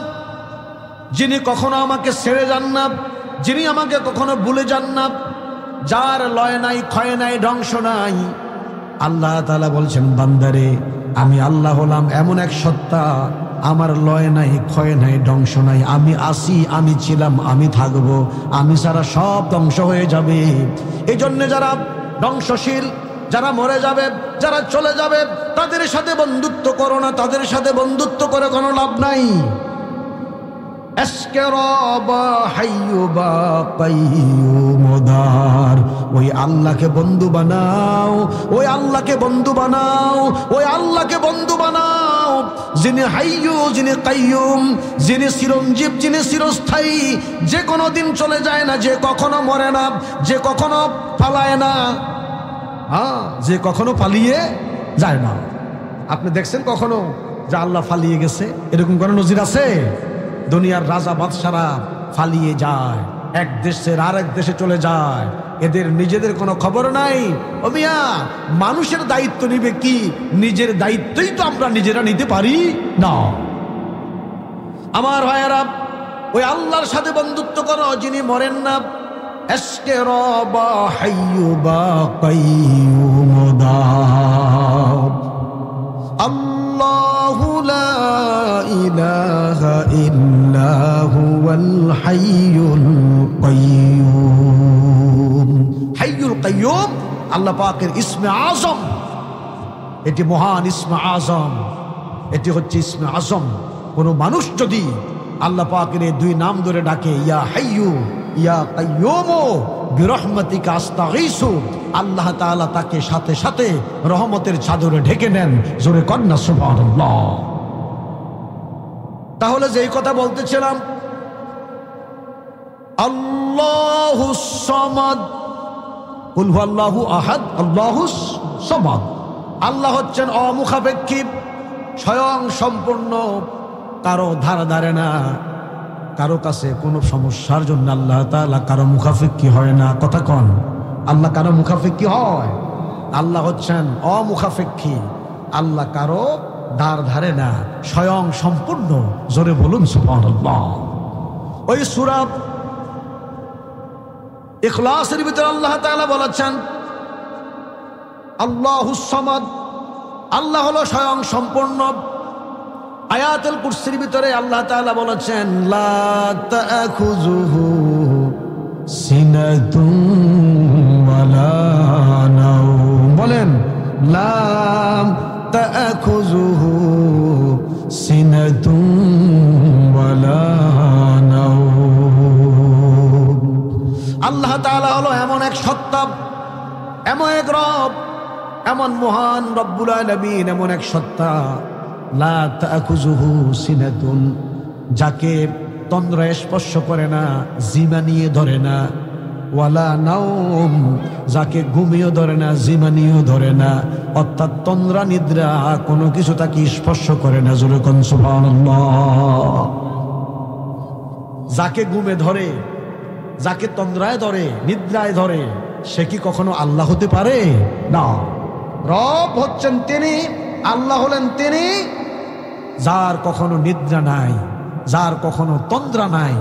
যিনি কখনো আমাকে ছেড়ে যান না, যিনি আমাকে কখনো ভুলে যান না, যার লয় নাই, ক্ষয় নাই, ধ্বংস নাই। আল্লাহ তাআলা বলছেন, বান্দারে আমি আল্লাহ হলাম এমন এক সত্তা, আমার লয় নাই, ক্ষয় নাই, ধ্বংস নাই। আমি আছি, আমি ছিলাম, আমি থাকবো। আমি ছাড়া সব ধ্বংস হয়ে যাবে। এই জন্য যারা ধ্বংসশীল, যারা মরে যাবে, যারা চলে যাবে, তাদের সাথে বন্ধুত্ব করো না। তাদের সাথে বন্ধুত্ব করে কোনো লাভ নাই। ওই আল্লাহকে বন্ধু বানাও, ওই আল্লাহকে বন্ধু বানাও, ওই আল্লাহকে বন্ধু বানাও, যিনি হাইয়ু, যিনি কাইয়ুম, যিনি চিরঞ্জীব, যিনি চিরস্থায়ী, যে কোনো দিন চলে যায় না, যে কখনো মরে না, যে কখনো পালায় না, যে কখনো পালিয়ে যায় না। আপনি দেখছেন কখনো যে আল্লাহ পালিয়ে গেছে? এরকম কোনো নজির আছে? দুনিয়ার রাজা বাদশারা পালিয়ে যায়, এক দেশের আরেক দেশে চলে যায়, এদের নিজেদের কোনো খবর নাই। ও মিয়া, মানুষের দায়িত্ব নিবে কি? নিজের দায়িত্বই তো আমরা নিজেরা নিতে পারি না। আমার ভাইয়েরা, ওই আল্লাহর সাথে বন্ধুত্ব করো যিনি মরেন না। এশকে রবা হাইয়ু বা কাইয়ুম দাব, আল্লাহু লা ইলাহা ইল্লা হুয়াল হাইয়ুল কাইয়ুম। হাইয়ুল কাইয়ুম আল্লাহ পাকের ইসমে আজম। এটি মহান ইসমে আজম, এটি হচ্ছে ইসমে আজম। কোন মানুষ যদি আল্লাহ পাকের এই দুই নাম ধরে ডাকে, ইয়া হাইয়ু ইয়া কাইয়ুম বিরহমাতিকা আস্তাগীসু, আল্লাহ তাআলা তাকে সাথে সাথে রহমতের চাদরে ঢেকে নেন। জোরে কন্না সুবহানাল্লাহ। তাহলে যেই কথা বলতেছিলাম, আল্লাহুস সামাদ, কুল হুয়াল্লাহু আহাদ, আল্লাহুস সামাদ। আল্লাহ হচ্ছেন অমুখাপেক্ষী, স্বয়ং সম্পূর্ণ, কারো ধার ধারে না, কারো কাছে কোনো সমস্যার জন্য আল্লাহ তাআলা কারো মুখাপেক্ষী হয় না। কথা কন, আল্লাহ কারো মুখাপেক্ষী হয়? আল্লাহ হচ্ছেন অমুখাপেক্ষী, আল্লাহ কারো ধার ধারে না, স্বয়ং সম্পূর্ণ। জোরে বলুন সুবহানাল্লাহ। ওই সূরা ইখলাসের ভিতরে আল্লাহ তাআলা বলেছেন, আল্লাহুস সামাদ, আল্লাহ হলো স্বয়ং সম্পূর্ণ। আয়াতুল কুরসির ভিতরে আল্লাহ তাআলা বলেছেন, লা তাখুযুহু সিনাতুন ওয়ালা নাওম। বলেন, লা তাখুযুহু সিনাতুন ওয়ালা নাওম। আল্লাহ তাআলা হলো এমন এক সত্তা, এমন এক রব, এমন মহান রব্বুল আলামিন, এমন এক সত্তা, লা তাখুযুহু সিনাতুন, যাকে তন্দ্রা স্পর্শ করে না, জিমা নিয়ে ধরে না, ওয়ালা নাওম, যাকে ঘুমিয়ে ধরে না, জিমা নিয়েও ধরে না, অর্থাৎ তন্দ্রা নিদ্রা কোনো কিছু তাকে স্পর্শ করে না। জোরে কোন সুবহানাল্লাহ। যাকে ঘুমে ধরে, যাকে তন্দ্রায় ধরে, নিদ্রায় ধরে, সে কি কখনো আল্লাহ হতে পারে? না। রব হচ্ছেন তিনি, আল্লাহ হলেন তিনি, যার কখনো নিদ্রা নাই, যার কখনো তন্দ্রা নাই,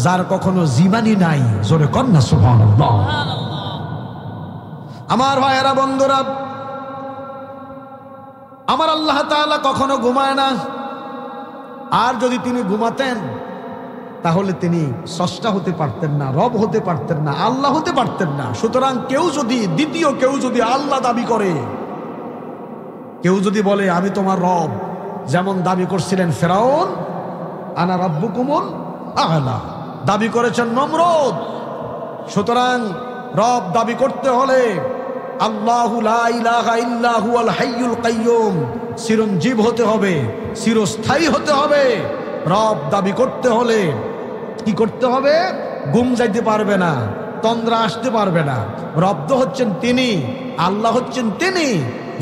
যার কখনো জীবানী নাই। জোরে কন্না সুবহানাল্লাহ। আমার ভাইয়েরা, বন্ধুরা, আমার আল্লাহ তাআলা কখনো ঘুমায় না। আর যদি তিনি ঘুমাতেন তাহলে তিনি স্রষ্টা হতে পারতেন না, রব হতে পারতেন না, আল্লাহ হতে পারতেন না। সুতরাং কেউ যদি, দ্বিতীয় কেউ যদি আল্লাহ দাবি করে, কেউ যদি বলে আমি তোমার রব, যেমন দাবি করছিলেন ফেরাউন, আনা রাব্বুকুমুল আ'লা, দাবি করেছেন নমরুদ। সুতরাং রব দাবি করতে হলে আল্লাহু লা ইলাহা ইল্লা হুয়াল হাইয়ুল কাইয়ুম, চিরঞ্জীব হতে হবে, চিরস্থায়ী হতে হবে। রব দাবি করতে হলে কি করতে হবে? ঘুম যাইতে পারবে না, তন্দ্রা আসতে পারবে না। রব তো হচ্ছেন তিনি, আল্লাহ হচ্ছেন তিনি,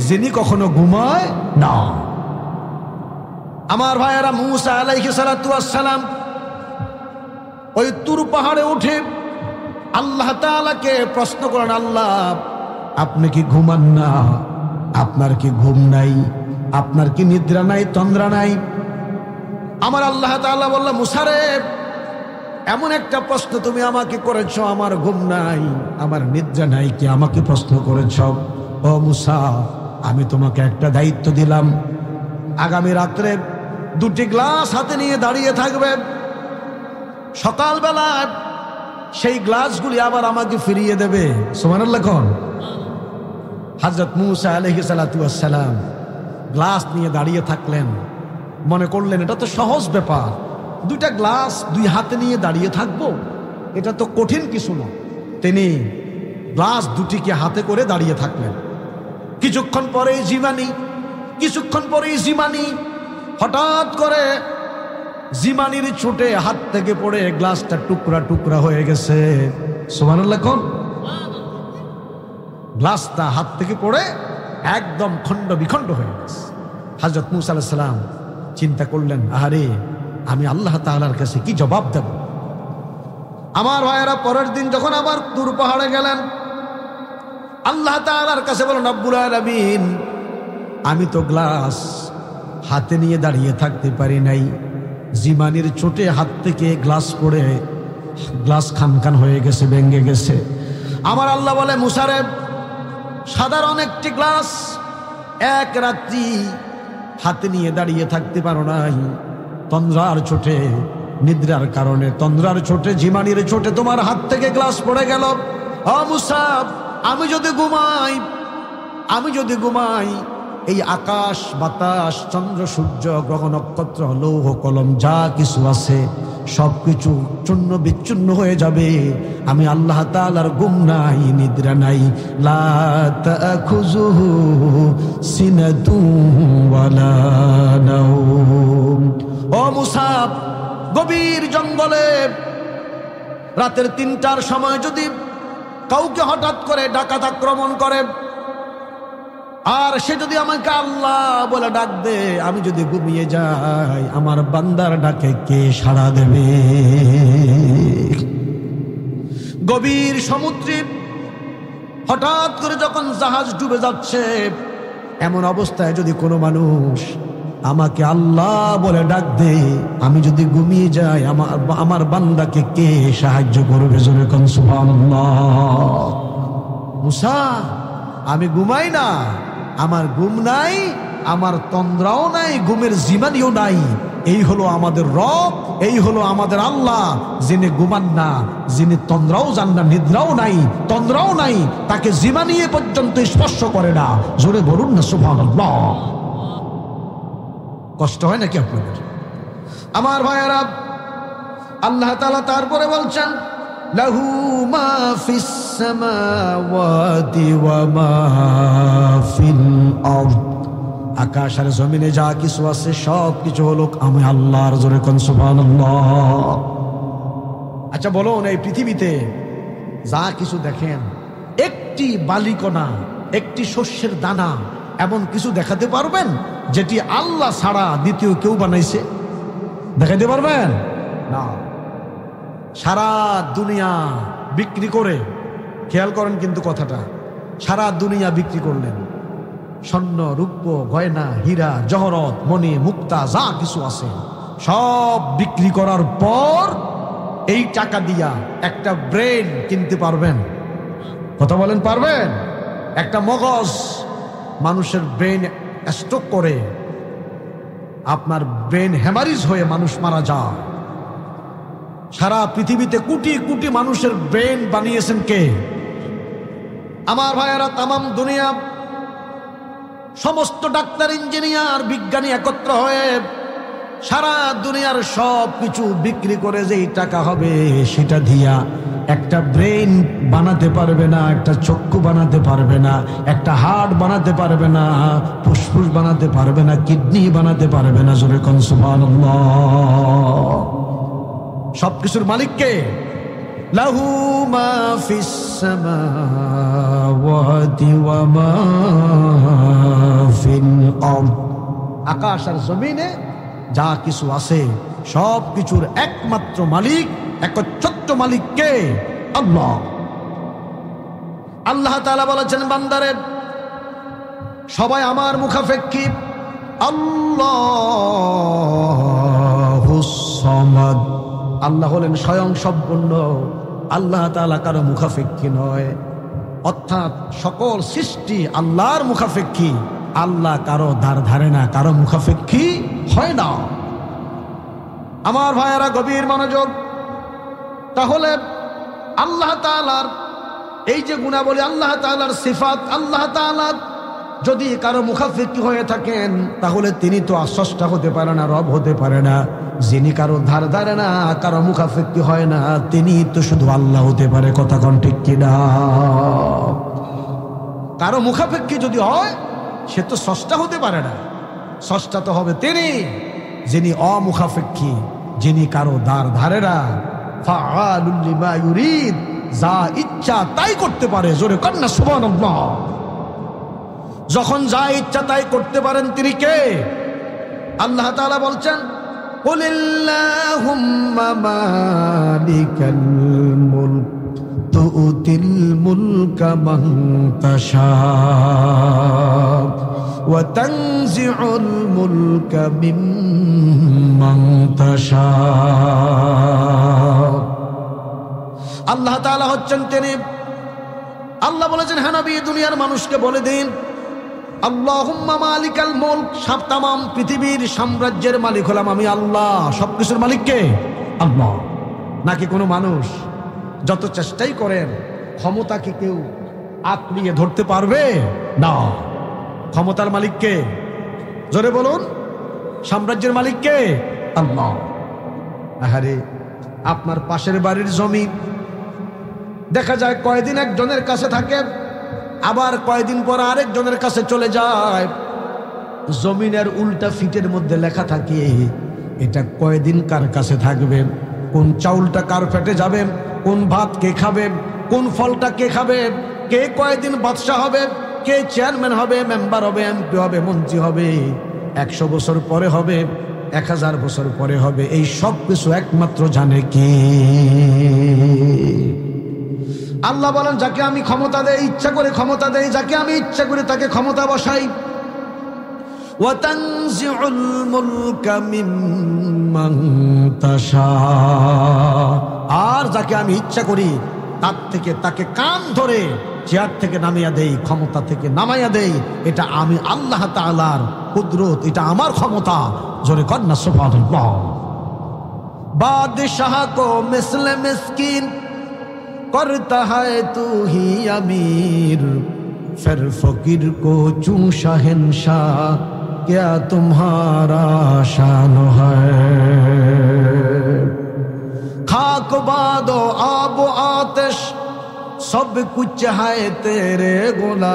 যিনি কখনো ঘুমায় না। আমার ভাইয়েরা, মূসা আলাইহিস সালাতু ওয়াস সালাম ওই তুর পাহাড়ে উঠে আল্লাহ তাআলাকে প্রশ্ন করেন, আল্লাহ আপনি কি ঘুমান না? আপনার কি ঘুম নাই? আপনার কি নিদ্রা নাই, তন্দ্রা নাই? আমার আল্লাহ তাআলা বললেন, মূসা রে, এমন একটা প্রশ্ন তুমি আমাকে করেছ, আমার ঘুম নাই, আমার নিদ্রা নাই, কি আমাকে প্রশ্ন করেছ? ও মুসা, আমি তোমাকে একটা দায়িত্ব দিলাম, আগামী রাত্রে 2টি গ্লাস হাতে নিয়ে দাঁড়িয়ে থাকবে। সকালবেলা সেই গ্লাসগুলি আবার আমাকে ফিরিয়ে দেবে। সুবহানাল্লাহ। কোন হযরত মুসা আলাইহিস সালাতু ওয়াস সালাম গ্লাস নিয়ে দাঁড়িয়ে থাকলেন। মনে করলেন এটা তো সহজ ব্যাপার, 2টা গ্লাস 2 হাতে নিয়ে দাঁড়িয়ে থাকবো, এটা তো কঠিন কিছু না। তিনি গ্লাস 2টিকে হাতে করে দাঁড়িয়ে থাকলেন। কিছুক্ষণ পরেই জিমানি হঠাৎ করে জিমানির ছুটে হাত থেকে পড়ে গ্লাসটা টুকরা টুকরা হয়ে গেছে। সুবহানাল্লাহ। কোন গ্লাসটা হাত থেকে পড়ে একদম খণ্ড বিখণ্ড হয়ে গেছে। হযরত মুসা আলাইহিস সালাম চিন্তা করলেন, আরে আমি আল্লাহ তাআলার কাছে কি জবাব দেব? আমার ভাইয়েরা, পরের দিন যখন আবার তুর পাহাড়ে গেলেন, আল্লাহ তাআলার কাছে বলেন, রব্বুল আলামিন, আমি তো গ্লাস হাতে নিয়ে দাঁড়িয়ে থাকতে পারি নাই, জিমানির চোটে হাত থেকে গ্লাস পড়ে গ্লাস খান হয়ে গেছে, ভেঙে গেছে। আমার আল্লাহ বলে, মুসারে, সাধারণ একটি গ্লাস এক রাত্রি হাতে নিয়ে দাঁড়িয়ে থাকতে পারো নাই, তন্দ্রার চোটে, নিদ্রার কারণে, তন্দ্রার চোটে, জিমানির চোটে তোমার হাত থেকে গ্লাস পড়ে গেল। ও মুসা, আমি যদি ঘুমাই এই আকাশ বাতাস চন্দ্র সূর্য গ্রহ নক্ষত্র লৌহ কলম যা কিছু আছে সবকিছু চূর্ণ বিচ্ছিন্ন হয়ে যাবে। আমি আল্লাহ তাআলার ঘুম নাই, নিদ্রা নাই। লা তাখুযুহু সিনাতুন ওয়ালা নাওম। ও মুসা, গভীর জঙ্গলে রাতের 3টার সময় যদি কাউকে হঠাৎ করে ডাকাত আক্রমণ করে, আর সে যদি আমাকে আল্লাহ বলে ডাক দে, আমি যদি ঘুমিয়ে যাই, আমার বান্দার ডাকে কে সাড়া দেবে? গভীর সমুদ্রে হঠাৎ করে যখন জাহাজ ডুবে যাচ্ছে, এমন অবস্থায় যদি কোনো মানুষ আমাকে আল্লাহ বলে ডাক দে, আমি যদি ঘুমিয়ে যাই, আমার বান্দাকে কে সাহায্য করবে? জোরে কোন সুবহানাল্লাহ। মুসা, আমি ঘুমাই না, আমার ঘুম নাই, আমার তন্দ্রাও নাই, ঘুমের জিমানিও নাই। এই হলো আমাদের রব, এই হলো আমাদের আল্লাহ, যিনি ঘুমান না, যিনি তন্দ্রাও যান না, নিদ্রাও নাই, তন্দ্রাও নাই, তাকে জিমানিয়ে পর্যন্ত স্পর্শ করে না। জোরে বলুন না সুবহানাল্লাহ। কষ্ট হয় নাকি আপনাদের? আমার ভাইয়েরা, আল্লাহ তাআলা তারপরে বলছেন, লাহু মা ফিস সামাওয়াতি ওয়া মা ফিল আরদ। আকাশ আর জমিনে যা কিছু আছে সব কিছু হলো আমি আল্লাহর। জোরে কোন সুবহানাল্লাহ। আচ্ছা বলুন, এই পৃথিবীতে যা কিছু দেখেন, একটি বালিকণা, একটি শস্যের দানা এমন কিছু দেখাতে পারবেন যেটি আল্লাহ ছাড়া দ্বিতীয় কেউ বানাইছে? দেখাতে পারবেন না। সারা দুনিয়া বিক্রি করে, খেয়াল করেন কিন্তু কথাটা, সারা দুনিয়া বিক্রি করলেন, স্বর্ণ রূপ্য গয়না হীরা জহরত মণি মুক্তা যা কিছু আছে সব বিক্রি করার পর এই টাকা দিয়া একটা ব্রেন কিনতে পারবেন? কথা বলেন, পারবেন? একটা মগজ, মানুষের ব্রেন স্ট্রোক করে, আপনার ব্রেন হ্যামারিজ হয়ে মানুষ মারা যায়। সারা পৃথিবীতে কোটি কোটি মানুষের ব্রেন বানিয়েছেন কে? আমার ভাইয়েরা, তামাম দুনিয়া সমস্ত ডাক্তার ইঞ্জিনিয়ার বিজ্ঞানী একত্র হয়ে সারা দুনিয়ার সব কিছু বিক্রি করে যেই টাকা হবে সেটা দিয়া একটা ব্রেন বানাতে পারবে না, একটা চক্ষু বানাতে পারবে না, একটা হার্ট বানাতে পারবে না, ফুসফুস বানাতে পারবে না, কিডনি বানাতে পারবে না। জোরে কোন সুবহানাল্লাহ। সবকিছুর মালিক কে? লাহু মা ফিস সামাওয়াতি ওয়া মা ফিল আরদ। আকাশ আর জমিনে যা কিছু আছে সব কিছুর একমাত্র মালিক, একচ্ছত্র মালিক কে? আল্লাহ। আল্লাহ তাআলা বলেছেন, বান্দারে সবাই আমার মুখাপেক্ষী। আল্লাহুস সামাদ আল্লাহ হলেন স্বয়ং সম্পূর্ণ, আল্লাহ তাআলা কারো মুখাপেক্ষী নয়। অর্থাৎ সকল সৃষ্টি আল্লাহর মুখাপেক্ষী, আল্লাহ কারো ধার ধারে না, কারো মুখাপেক্ষী হয় না। আমার ভাইয়েরা গভীর মনোযোগ। তাহলে আল্লাহ তাআলার এই যে গুণাবলী, আল্লাহ তাআলার সিফাত, আল্লাহ তাআলা যদি কারো মুখাপেক্ষী হয়ে থাকেন তাহলে তিনি তো স্রষ্টা হতে পারে না, রব হতে পারে না। যিনি কারো ধার ধারে না, কারো মুখাপেক্ষী হয় না, তিনি তো শুধু আল্লাহ হতে পারে। কথা কোন ঠিক কিনা? কারো মুখাপেক্ষী যদি হয় সে তো স্রষ্টা হতে পারে না। স্রষ্টা তো হবে তিনি যিনি অমুখাপেক্ষী, যিনি কারো ধার ধারে না। ফাআলুল লিমা ইউরিদ, যা ইচ্ছা তাই করতে পারে। জোরে কন্যা সুবহানাল্লাহ। যখন যা ইচ্ছা তাই করতে পারেন তিনি কে? আল্লাহ তাআলা বলছেন, কুলিল্লাহুম্মা মালিকাল মুলক তুতিল মুলকা মান তাশা ওয়া তানজিউল মুলকা মিম্মান তাশা। আল্লাহ তাআলা হচ্ছেন তিনি। আল্লাহ বলেছেন, হ্যাঁ নবী, দুনিয়ার মানুষকে বলে দিন, আল্লাহুম্মা মালিকাল মুলক, সব তামাম পৃথিবীর সাম্রাজ্যের মালিক হলাম আমি আল্লাহ। সবকিছুর মালিক কে? আল্লাহ। নাকি কোনো মানুষ? যত চেষ্টাই করেন ক্ষমতাকে কেউ আঁকড়িয়ে ধরতে পারবে না। ক্ষমতার মালিক কে? জোরে বলুন। সাম্রাজ্যের মালিক কে? আল্লাহ। আহারে, আপনার পাশের বাড়ির জমি দেখা যায় কয়দিন একজনের কাছে থাকে, আবার কয়দিন পর আরেকজনের কাছে চলে যায়। জমিনের উল্টা ফিটের মধ্যে লেখা থাকে এটা কয়দিন কার কাছে থাকবে, কোন চাউলটা কার পেটে যাবে, কোন ভাত কে খাবে, কোন ফলটা কে খাবে, কে কয়দিন বাদশাহ হবে, কে চেয়ারম্যান হবে, মেম্বার হবে, এমপি হবে, মন্ত্রী হবে, 100 বছর পরে হবে, 1000 বছর পরে হবে। এই সব কিছু একমাত্র জানে কে? আল্লাহ বলেন, যাকে আমি ক্ষমতা দেই, ইচ্ছা করে ক্ষমতা দেই, যাকে আমি ইচ্ছা করে তাকে ক্ষমতা বসাই। ওয়া তানজিউল মুলকা মিম্মান তাশা, আর যাকে আমি ইচ্ছা করি তার থেকে তাকে কান ধরে চেয়ার থেকে নামিয়ে দেই, ক্ষমতা থেকে নামাইয়া দেই। এটা আমি আল্লাহ তাআলার কুদরত, এটা আমার ক্ষমতা। জোরে কন্যা সুবহানাল্লাহ। বাদশাহ কো মিসলে মিসকিন करता है तू ही अमीर, फिर फकीर को चू शहंशाह, क्या तुम्हारा शान है। खाक बादो आब आतिश सब कुछ है तेरे गुलाम,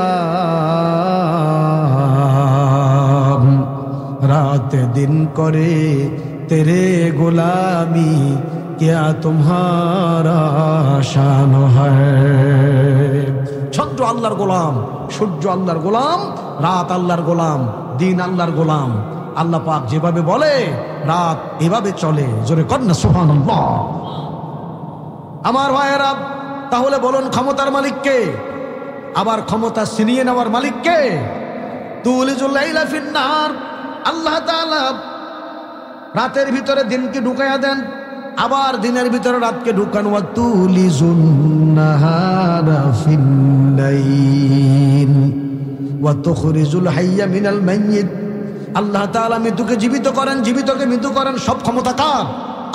रात दिन करे तेरे गुलामी, क्या तुम्हारा शान है। চন্দ্র আল্লাহর গোলাম, সূর্য আল্লাহর গোলাম, রাত আল্লাহর গোলাম, দিন আল্লাহর গোলাম। আল্লাহ পাক যেভাবে বলে রাত এভাবে চলে। জোরে কন্যা সুবহানাল্লাহ। আমার ভাইয়েরা, তাহলে বলুন ক্ষমতার মালিক কে? আবার ক্ষমতা ছিনিয়ে নেওয়ার মালিক কে? তুলিজুল লাইলা ফিন নাহার, আল্লাহ তাআলা রাতের ভিতরে দিনকে ঢুকাইয়া দেন, আবার দিনের ভিতরে রাতকে ঢুকান। ওয়া তুলিজুন নাহারা ফিল লাইল ওয়া তুখরিজুল হাইয়া মিনাল মাইয়িত, আল্লাহ তাআলা মৃত্যুকে জীবিত করেন, জীবিতকে মৃত্যু করেন। সব ক্ষমতা কার?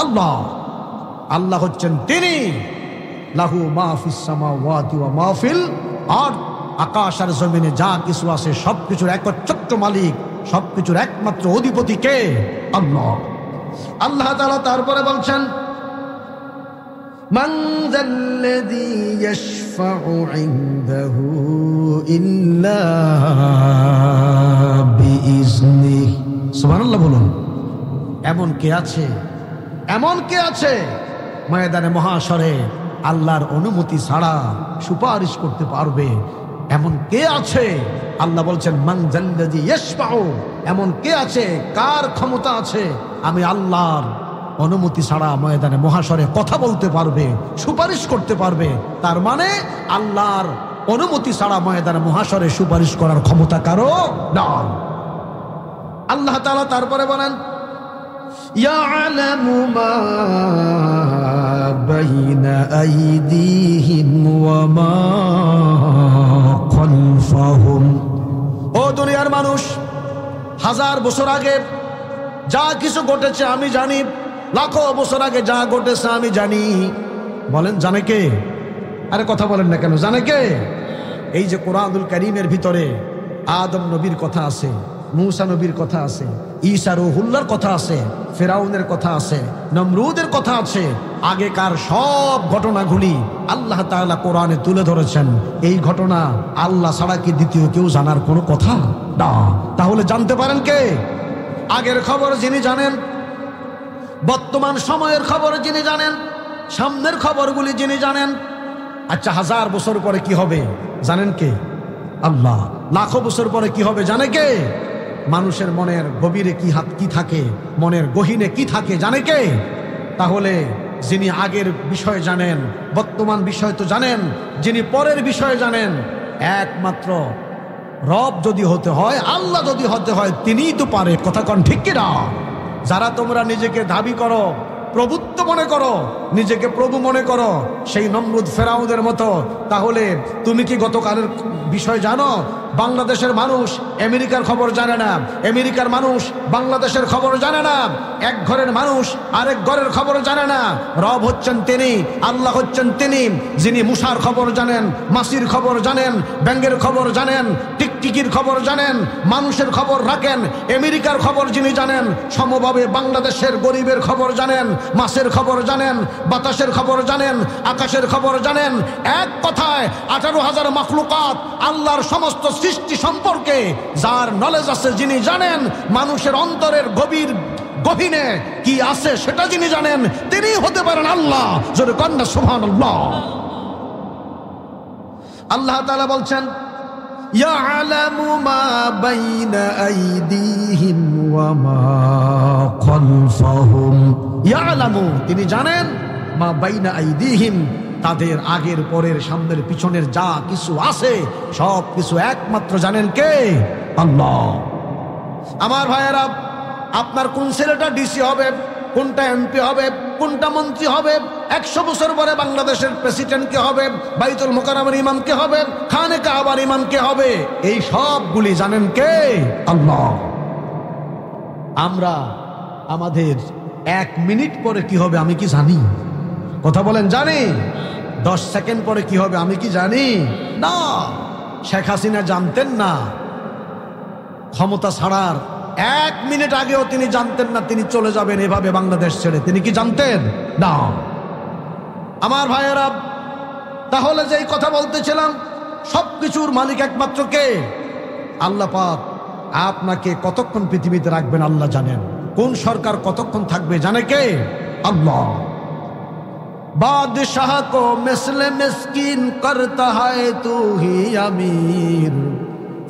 আল্লাহ। আল্লাহ হচ্ছেন তিনি। লাহু মা ফিস সামাওয়াতি ওয়া মা ফিল আরদ, আকাশ আর জমিনে যা কিছু আছে সবকিছুর একচ্ছত্র মালিক, সবকিছুর একমাত্র অধিপতি কে? আল্লাহ। আল্লাহ তাআলা তারপরে বলছেন, মান যাল্লাযী ইয়াশফাউ ইনদাহু ইল্লা বিইজনিহি। সুবহানাল্লাহ বলুন। এমন কে আছে, এমন কে আছে ময়দানে মহাশরে আল্লাহর অনুমতি ছাড়া সুপারিশ করতে পারবে? এমন কে আছে? আল্লাহ বলছেন, মান যাল্লাযী ইয়াশফাউ, এমন কে আছে, কার ক্ষমতা আছে আমি আল্লাহর অনুমতি ছাড়া ময়দানে মহাশরে কথা বলতে পারবে, সুপারিশ করতে পারবে? তার মানে আল্লাহর অনুমতি ছাড়া ময়দানে মহাশরে সুপারিশ করার ক্ষমতা কারো না। আল্লাহ তাআলা তারপরে বলেন, ইয়ালামু মা বাইনা আইদিহিম ওয়া মা খালফাহুম। ও দুনিয়ার মানুষ, 1000 বছর আগে যা কিছু ঘটেছে আমি জানি, লাখো বছর আগে যা ঘটেছে আমি জানি। বলেন জানে কে? আরে কথা বলেন না কেন? জানে কে? এই যে কোরআনুল কারীমের ভিতরে আদম নবীর কথা আছে, মূসা নবীর কথা আছে, ঈসা রূহুল্লাহর কথা আছে, ফেরাউনের কথা আছে, নমরুদের কথা আছে। আগেকার সব ঘটনাগুলি আল্লাহ তাআলা কোরআনে তুলে ধরেছেন। এই ঘটনা আল্লাহ ছাড়া কি দ্বিতীয় কেউ জানার কোনো কথা না। তাহলে জানতে পারেন কে? আগের খবর যিনি জানেন, বর্তমান সময়ের খবর যিনি জানেন, সামনের খবরগুলি যিনি জানেন। আচ্ছা, 1000 বছর পরে কি হবে জানেন কে? আল্লাহ। লাখো বছর পরে কি হবে জানে কে? মানুষের মনের গভীরে কি থাকে, মনের গহীনে কি থাকে জানে কে? তাহলে যিনি আগের বিষয় জানেন, বর্তমান বিষয় তো জানেন, যিনি পরের বিষয় জানেন, একমাত্র রব যদি হতে হয়, আল্লাহ যদি হতে হয়, তিনিই তো পারে। কথা কন ঠিক কিনা? যারা তোমরা নিজেকে দাবি করো, প্রভুত্ব মনে করো, নিজেকে প্রভু মনে করো, সেই নমরুদ ফেরাউনের মতো, তাহলে তুমি কি গতকালের বিষয় জানো? বাংলাদেশের মানুষ আমেরিকার খবর জানে না, আমেরিকার মানুষ বাংলাদেশের খবর জানে না, এক ঘরের মানুষ আরেক ঘরের খবর জানে না। রব হচ্ছেন তিনি, আল্লাহ হচ্ছেন তিনি, যিনি মুসার খবর জানেন, মাসির খবর জানেন, ব্যাঙ্গের খবর জানেন, টিকটিকির খবর জানেন, মানুষের খবর রাখেন। আমেরিকার খবর যিনি জানেন, সমভাবে বাংলাদেশের গরিবের খবর জানেন, মাছের খবর জানেন, বাতাসের খবর জানেন, আকাশের খবর জানেন। এক কথায় 18,000 মাখলুকাত, আল্লাহর সমস্ত সৃষ্টি সম্পর্কে যার নলেজ আছে, যিনি জানেন মানুষের অন্তরের গভীরে কি আছে সেটা যিনি জানেন, তিনি হতে পারেন আল্লাহ। জোরে কন্যা সুবহানাল্লাহ। আল্লাহ তাআলা বলছেন, ইয়ালামু মা বাইনা আইদিহিম ওয়া মা খালফাহুম। ইয়ালামু, তিনি জানেন, মা বাইনা আইদিহিম, তাদের আগের পরের সামনের পিছনের যা কিছু আছে সব কিছু একমাত্র জানেন কে? আল্লাহ। আমার ভাইয়েরা, আপনার কোন ছেলেটা ডিসি হবে, কোনটা এমপি হবে, কোনটা মন্ত্রী হবে, 100 বছর পরে বাংলাদেশের প্রেসিডেন্ট কে হবে, বাইতুল মুকাররমের ইমাম কে হবে, খানে কাবার ইমাম কে হবে, এই সবগুলি জানেন কে? আল্লাহ। আমরা আমাদের 1 মিনিট পরে কি হবে আমি কি জানি? কথা বলেন, জানি? 10 সেকেন্ড পরে কি হবে আমি কি জানি? না। শেখ হাসিনা জানতেন না, ক্ষমতা ছাড়ার 1 মিনিট আগেও তিনি জানতেন না তিনি চলে যাবেন এভাবে বাংলাদেশ ছেড়ে। তিনি কি জানতেন? না। আমার ভাইয়েরা, তাহলে যেই কথা বলতেছিলাম, সবকিছুর মালিক একমাত্র কে? আল্লাহ পাক। আপনাকে কতক্ষণ পৃথিবীতে রাখবেন আল্লাহ জানেন, কোন সরকার কতক্ষণ থাকবে জানে কে? আল্লাহ। बादशाह को मिस्ल मिस्कीन करता है तू ही अमीर,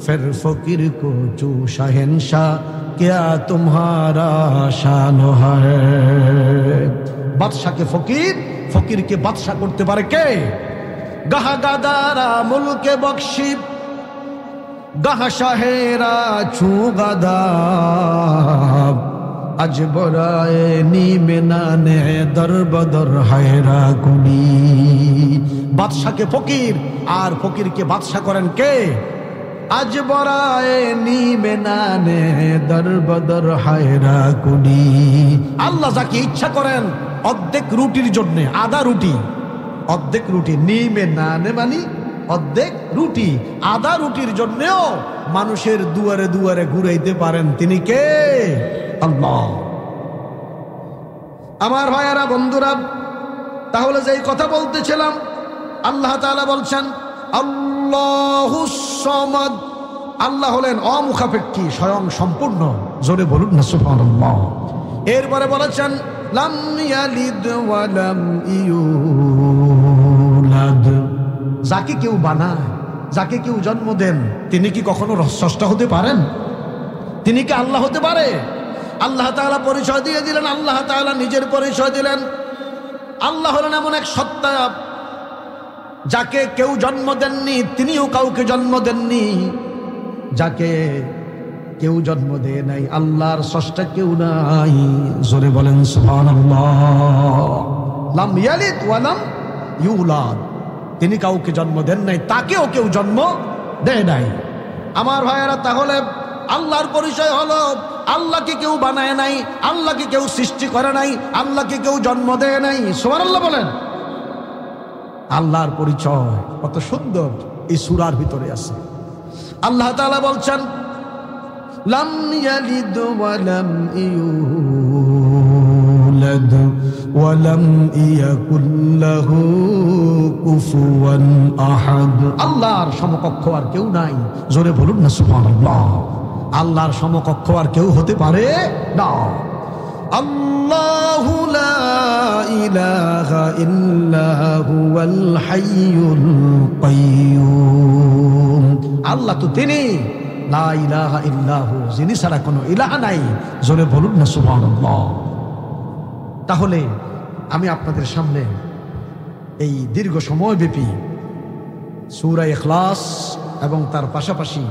फिर फकीर को चू शहंशाह क्या तुम्हारा शान है। बादशाह के फकीर, फकीर के बादशाह करते पारे के? गाह गादारा मुल्के बख्शी, गाह शाहेरा छू गादा, আজ বরায়ে নিমে নানে দরবদর হায়রা কুনি। বাদশাকে ফকির আর ফকিরকে বাদশা করেন কে? আজ বরায়ে নিমে নানে দরবদর হায়রা কুনি। আল্লাহ যাকে ইচ্ছা করেন অর্ধেক রুটির জন্য, আধা রুটি, অর্ধেক রুটি, নিমে নানে মানে অর্ধেক রুটি, আধা রুটির জন্যও মানুষের দুয়ারে দুয়ারে ঘুরাইতে পারেন তিনি কে? আল্লাহ। আমার ভাইয়েরা, বন্ধুরা, তাহলে যেই কথা বলতেছিলাম, আল্লাহ তাআলা বলছেন আল্লাহুস সামাদ। আল্লাহ হলেন অমুখাপেক্ষী, স্বয়ং সম্পূর্ণ। জোরে বলুন না সুবহানাল্লাহ। এরপরে বলেছেন লাম ইয়ালিদ ওয়া লাম ইউলাদ। যাকে কেউ বানায়, যাকে কেউ জন্ম দেন, তিনি কি কখনো স্রষ্টা হতে পারেন? তিনি কি আল্লাহ হতে পারে? আল্লাহ তাআলা পরিচয় দিয়ে দিলেন, আল্লাহ তাআলা নিজের পরিচয় দিলেন। আল্লাহ হলেন এমন এক সত্তা, যাকে কেউ জন্ম দেননি, তিনিও কাউকে জন্ম দেননি। যাকে কেউ জন্ম দেয় নাই, আল্লাহর স্রষ্টা কেউ নাই। জোরে বলেন সুবহানাল্লাহ। লাম ইয়ালিদ ওয়া লাম ইউলাদ, তিনি কাউকে জন্ম দেন নাই, তাকেও কেউ জন্ম দেয় নাই। আমার ভাইয়েরা, তাহলে আল্লাহর পরিচয় হলো আল্লাহকে কেউ বানায় নাই, আল্লাহকে কেউ সৃষ্টি করে নাই, আল্লাহকে কেউ জন্ম দেয় নাই। সুবহানাল্লাহ বলেন। আল্লাহর পরিচয় কত সুন্দর এই সূরার ভিতরে আছে। আল্লাহ তাআলা বলছেন, লাম ইয়ালিদ ওয়া লাম ইউলাদ ওয়া লাম ইয়াকুল লাহু কুফুয়ান আহাদ। আল্লাহর সমকক্ষ আর কেউ নাই। জোরে বলুন না সুবহানাল্লাহ। আল্লাহর সমকক্ষ আর কেউ হতে পারে না। আল্লাহু লা ইলাহা ইল্লা হুয়াল হাইয়ুল কাইয়্যুম। আল্লাহ তো তিনি, লা ইলাহা ইল্লাহু, যিনি ছাড়া কোনো ইলাহ নাই। জোরে বলুন না সুবহানাল্লাহ। তাহলে আমি আপনাদের সামনে এই দীর্ঘ সময়ব্যাপী সূরা ইখলাস এবং তার পাশাপাশি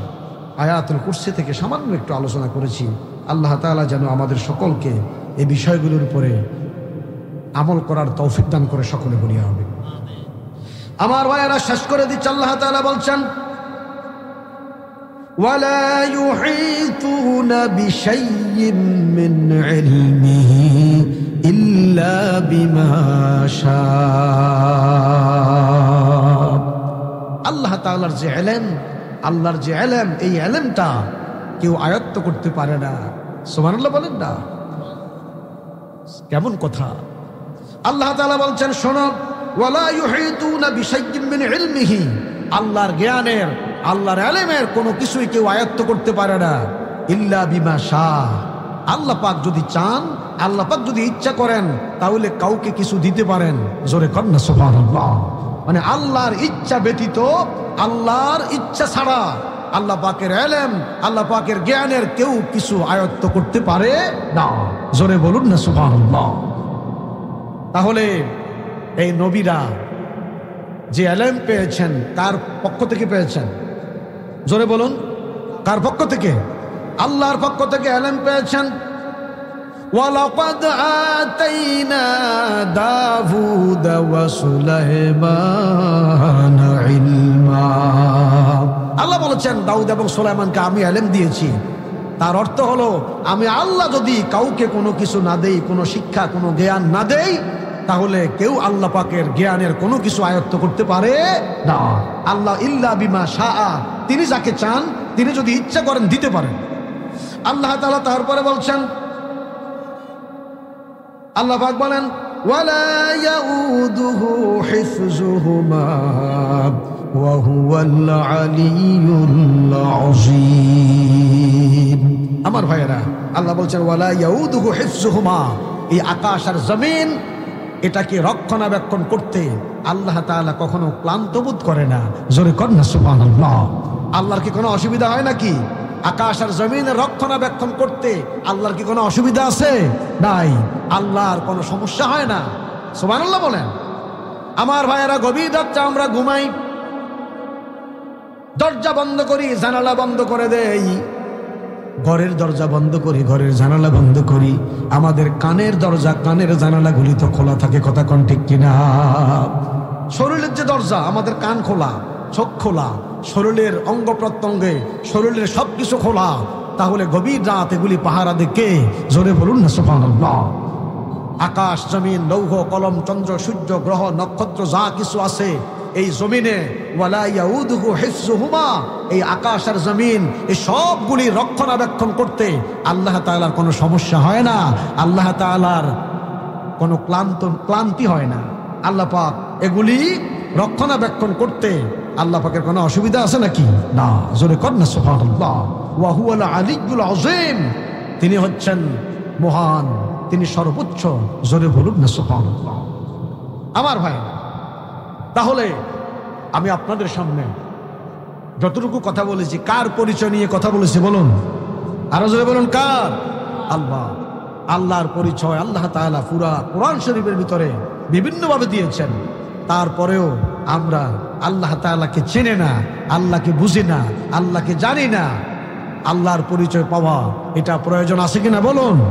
আয়াতুল কুরসি থেকে সামান্য একটু আলোচনা করেছি। আল্লাহ তাআলা যেন আমাদের সকলকে এই বিষয়গুলোর উপরে আমল করার তৌফিক দান করে সকলে বলিয়া হবে। আমার ভাইয়েরা, শেষ করে দিচ্ছে, আল্লাহ তাআলা বলছেন, ওয়ালা ইউহিতুনা বিশাইইন মিন ইলমিহি ইল্লা বিমা শাআ। আল্লাহ তাআলার যে ইলম, আল্লাহর যে ইলম, এই ইলমটা কেউ আয়ত্ত করতে পারে না। সুবহানাল্লাহ বলেন না? কেমন কথা! আল্লাহ তাআলা বলছেন, শোনো, ওয়ালা ইউহিতুনা বিশাইইন মিন ইলমিহি, আল্লাহর জ্ঞানের, আল্লাহর ইলমের কোনো কিছুই কেউ আয়ত্ত করতে পারে না, ইল্লা বিমা শাআ। আল্লাহ পাক যদি চান, আল্লাহ পাক যদি ইচ্ছা করেন, তাহলে কাউকে কিছু দিতে পারেন। জোরে কর না সুবহানাল্লাহ। মানে আল্লাহর ইচ্ছা ব্যতীত, আল্লাহর ইচ্ছা ছাড়া আল্লাহ পাকের ইলম, আল্লাহ পাকের জ্ঞানের কেউ কিছু আয়ত্ত করতে পারে না। জোরে বলুন না সুবহানাল্লাহ। তাহলে এই নবীরা যে ইলম পেয়েছেন, কার পক্ষ থেকে পেয়েছেন? জোরে বলুন, কার পক্ষ থেকে? আল্লাহর পক্ষ থেকে ইলম পেয়েছেন। ওয়ালাকাদ আতাইনা দাউদ ওয়া সুলাইমান ইলমা। আল্লাহ বলেছেন, দাউদ এবং সুলাইমানকে আমি ইলম দিয়েছি। তার অর্থ হলো, আমি আল্লাহ যদি কাউকে কোনো কিছু না দেই, কোনো শিক্ষা, কোনো জ্ঞান না দেই, তাহলে কেউ আল্লাহ পাকের জ্ঞানের কোনো কিছু আয়ত্ত করতে পারে না। আল্লাহ ইল্লা বিমা শাআ, তিনি যাকে চান, তিনি যদি ইচ্ছা করেন দিতে পারেন। আল্লাহ তাআলা তারপরে বলছেন, আল্লাহ পাক বলেন, ওয়ালা ইয়াউদুহু হিফযুহুমা ওয়া হুয়াল আলিয়্যুল আযীম। আমার ভাইয়েরা, আল্লাহ বলছেন, ওয়ালা ইয়াউদুহু হিফযুহুমা, এই আকাশ আর জমিন, এটাকে রক্ষণাবেক্ষণ করতে আল্লাহ তাআলা কখনো ক্লান্ত বোধ করে না। জোরে কর না সুবহানাল্লাহ। আল্লাহর কি কোনো অসুবিধা হয় নাকি? আকাশ আর জমিনের রক্ষণাবেক্ষণ করতে আল্লাহর কি কোনো অসুবিধা আছে? নাই। আল্লাহর কোনো সমস্যা হয় না। সুবহানাল্লাহ বলেন। আমার ভাইয়েরা, গভীর রাতে আমরা ঘুমাই, দরজা বন্ধ করি, জানালা বন্ধ করে দেই, ঘরের দরজা বন্ধ করি, ঘরের জানালা বন্ধ করি। আমাদের কানের দরজা, কানের জানালাগুলি তো খোলা থাকে, কথা কোন ঠিক কিনা? শরীরের যে দরজা, আমাদের কান খোলা, চোখ খোলা, শরীরের অঙ্গ প্রত্যঙ্গে, শরীরের সবকিছু খোলা। তাহলে গভীর রাত এগুলি পাহারা দেখে, জোরে বলুন না সুবহানাল্লাহ। আকাশ, জমিন, লৌহ, কলম, চন্দ্র, সূর্য, গ্রহ, নক্ষত্র, যা কিছু আছে এই জমিনে, ওয়ালা ইয়াউদুহু হিফযুহুমা, এই আকাশ আর জমিন, এই সবগুলি রক্ষণাবেক্ষণ করতে আল্লাহ তাআলার কোনো সমস্যা হয় না। আল্লাহ তাআলার কোনো ক্লান্তি হয় না। আল্লাহ পাক এগুলি রক্ষণাবেক্ষণ করতে আল্লাহ পাকের কোনো অসুবিধা আছে নাকি? না। জোরে কর না সুবহানাল্লাহ। ওয়া হুয়াল আলিয়্যুল আযীম, তিনি হচ্ছেন মহান, তিনি সর্বোচ্চ। জোরে বলুন না সুবহানাল্লাহ। আমার ভাই, তাহলে আমি আপনাদের সামনে যতটুকু কথা বলেছি, কার পরিচয় নিয়ে কথা বলেছি বলুন? আরো জোরে বলুন, কার? আল্লাহ। আল্লাহর পরিচয় আল্লাহ তাআলা পুরা কোরআন শরীফের ভিতরে বিভিন্নভাবে দিয়েছেন। তারপরেও আমরা আল্লাহ তাআলাকে চিনি না, আল্লাহকে বুঝি না, আল্লাহকে জানি না। আল্লাহর পরিচয় পাওয়া এটা প্রয়োজন আছে কিনা বলুন।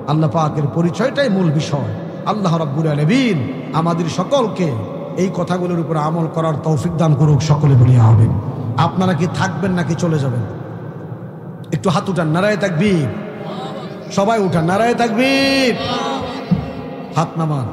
আল্লাহ পাকের পরিচয়টাই মূল বিষয়। আল্লাহ রাব্বুল আলামিন আমাদের সকলকে এই কথাগুলোর উপর আমল করার তৌফিক দান করুক। সকলে বলি আমিন। আপনারা কি থাকবেন নাকি চলে যাবেন? একটু হাত উঠান, নারায়ে তাকবীর। সবাই উঠান, নারায়ে তাকবীর। হাত নামান।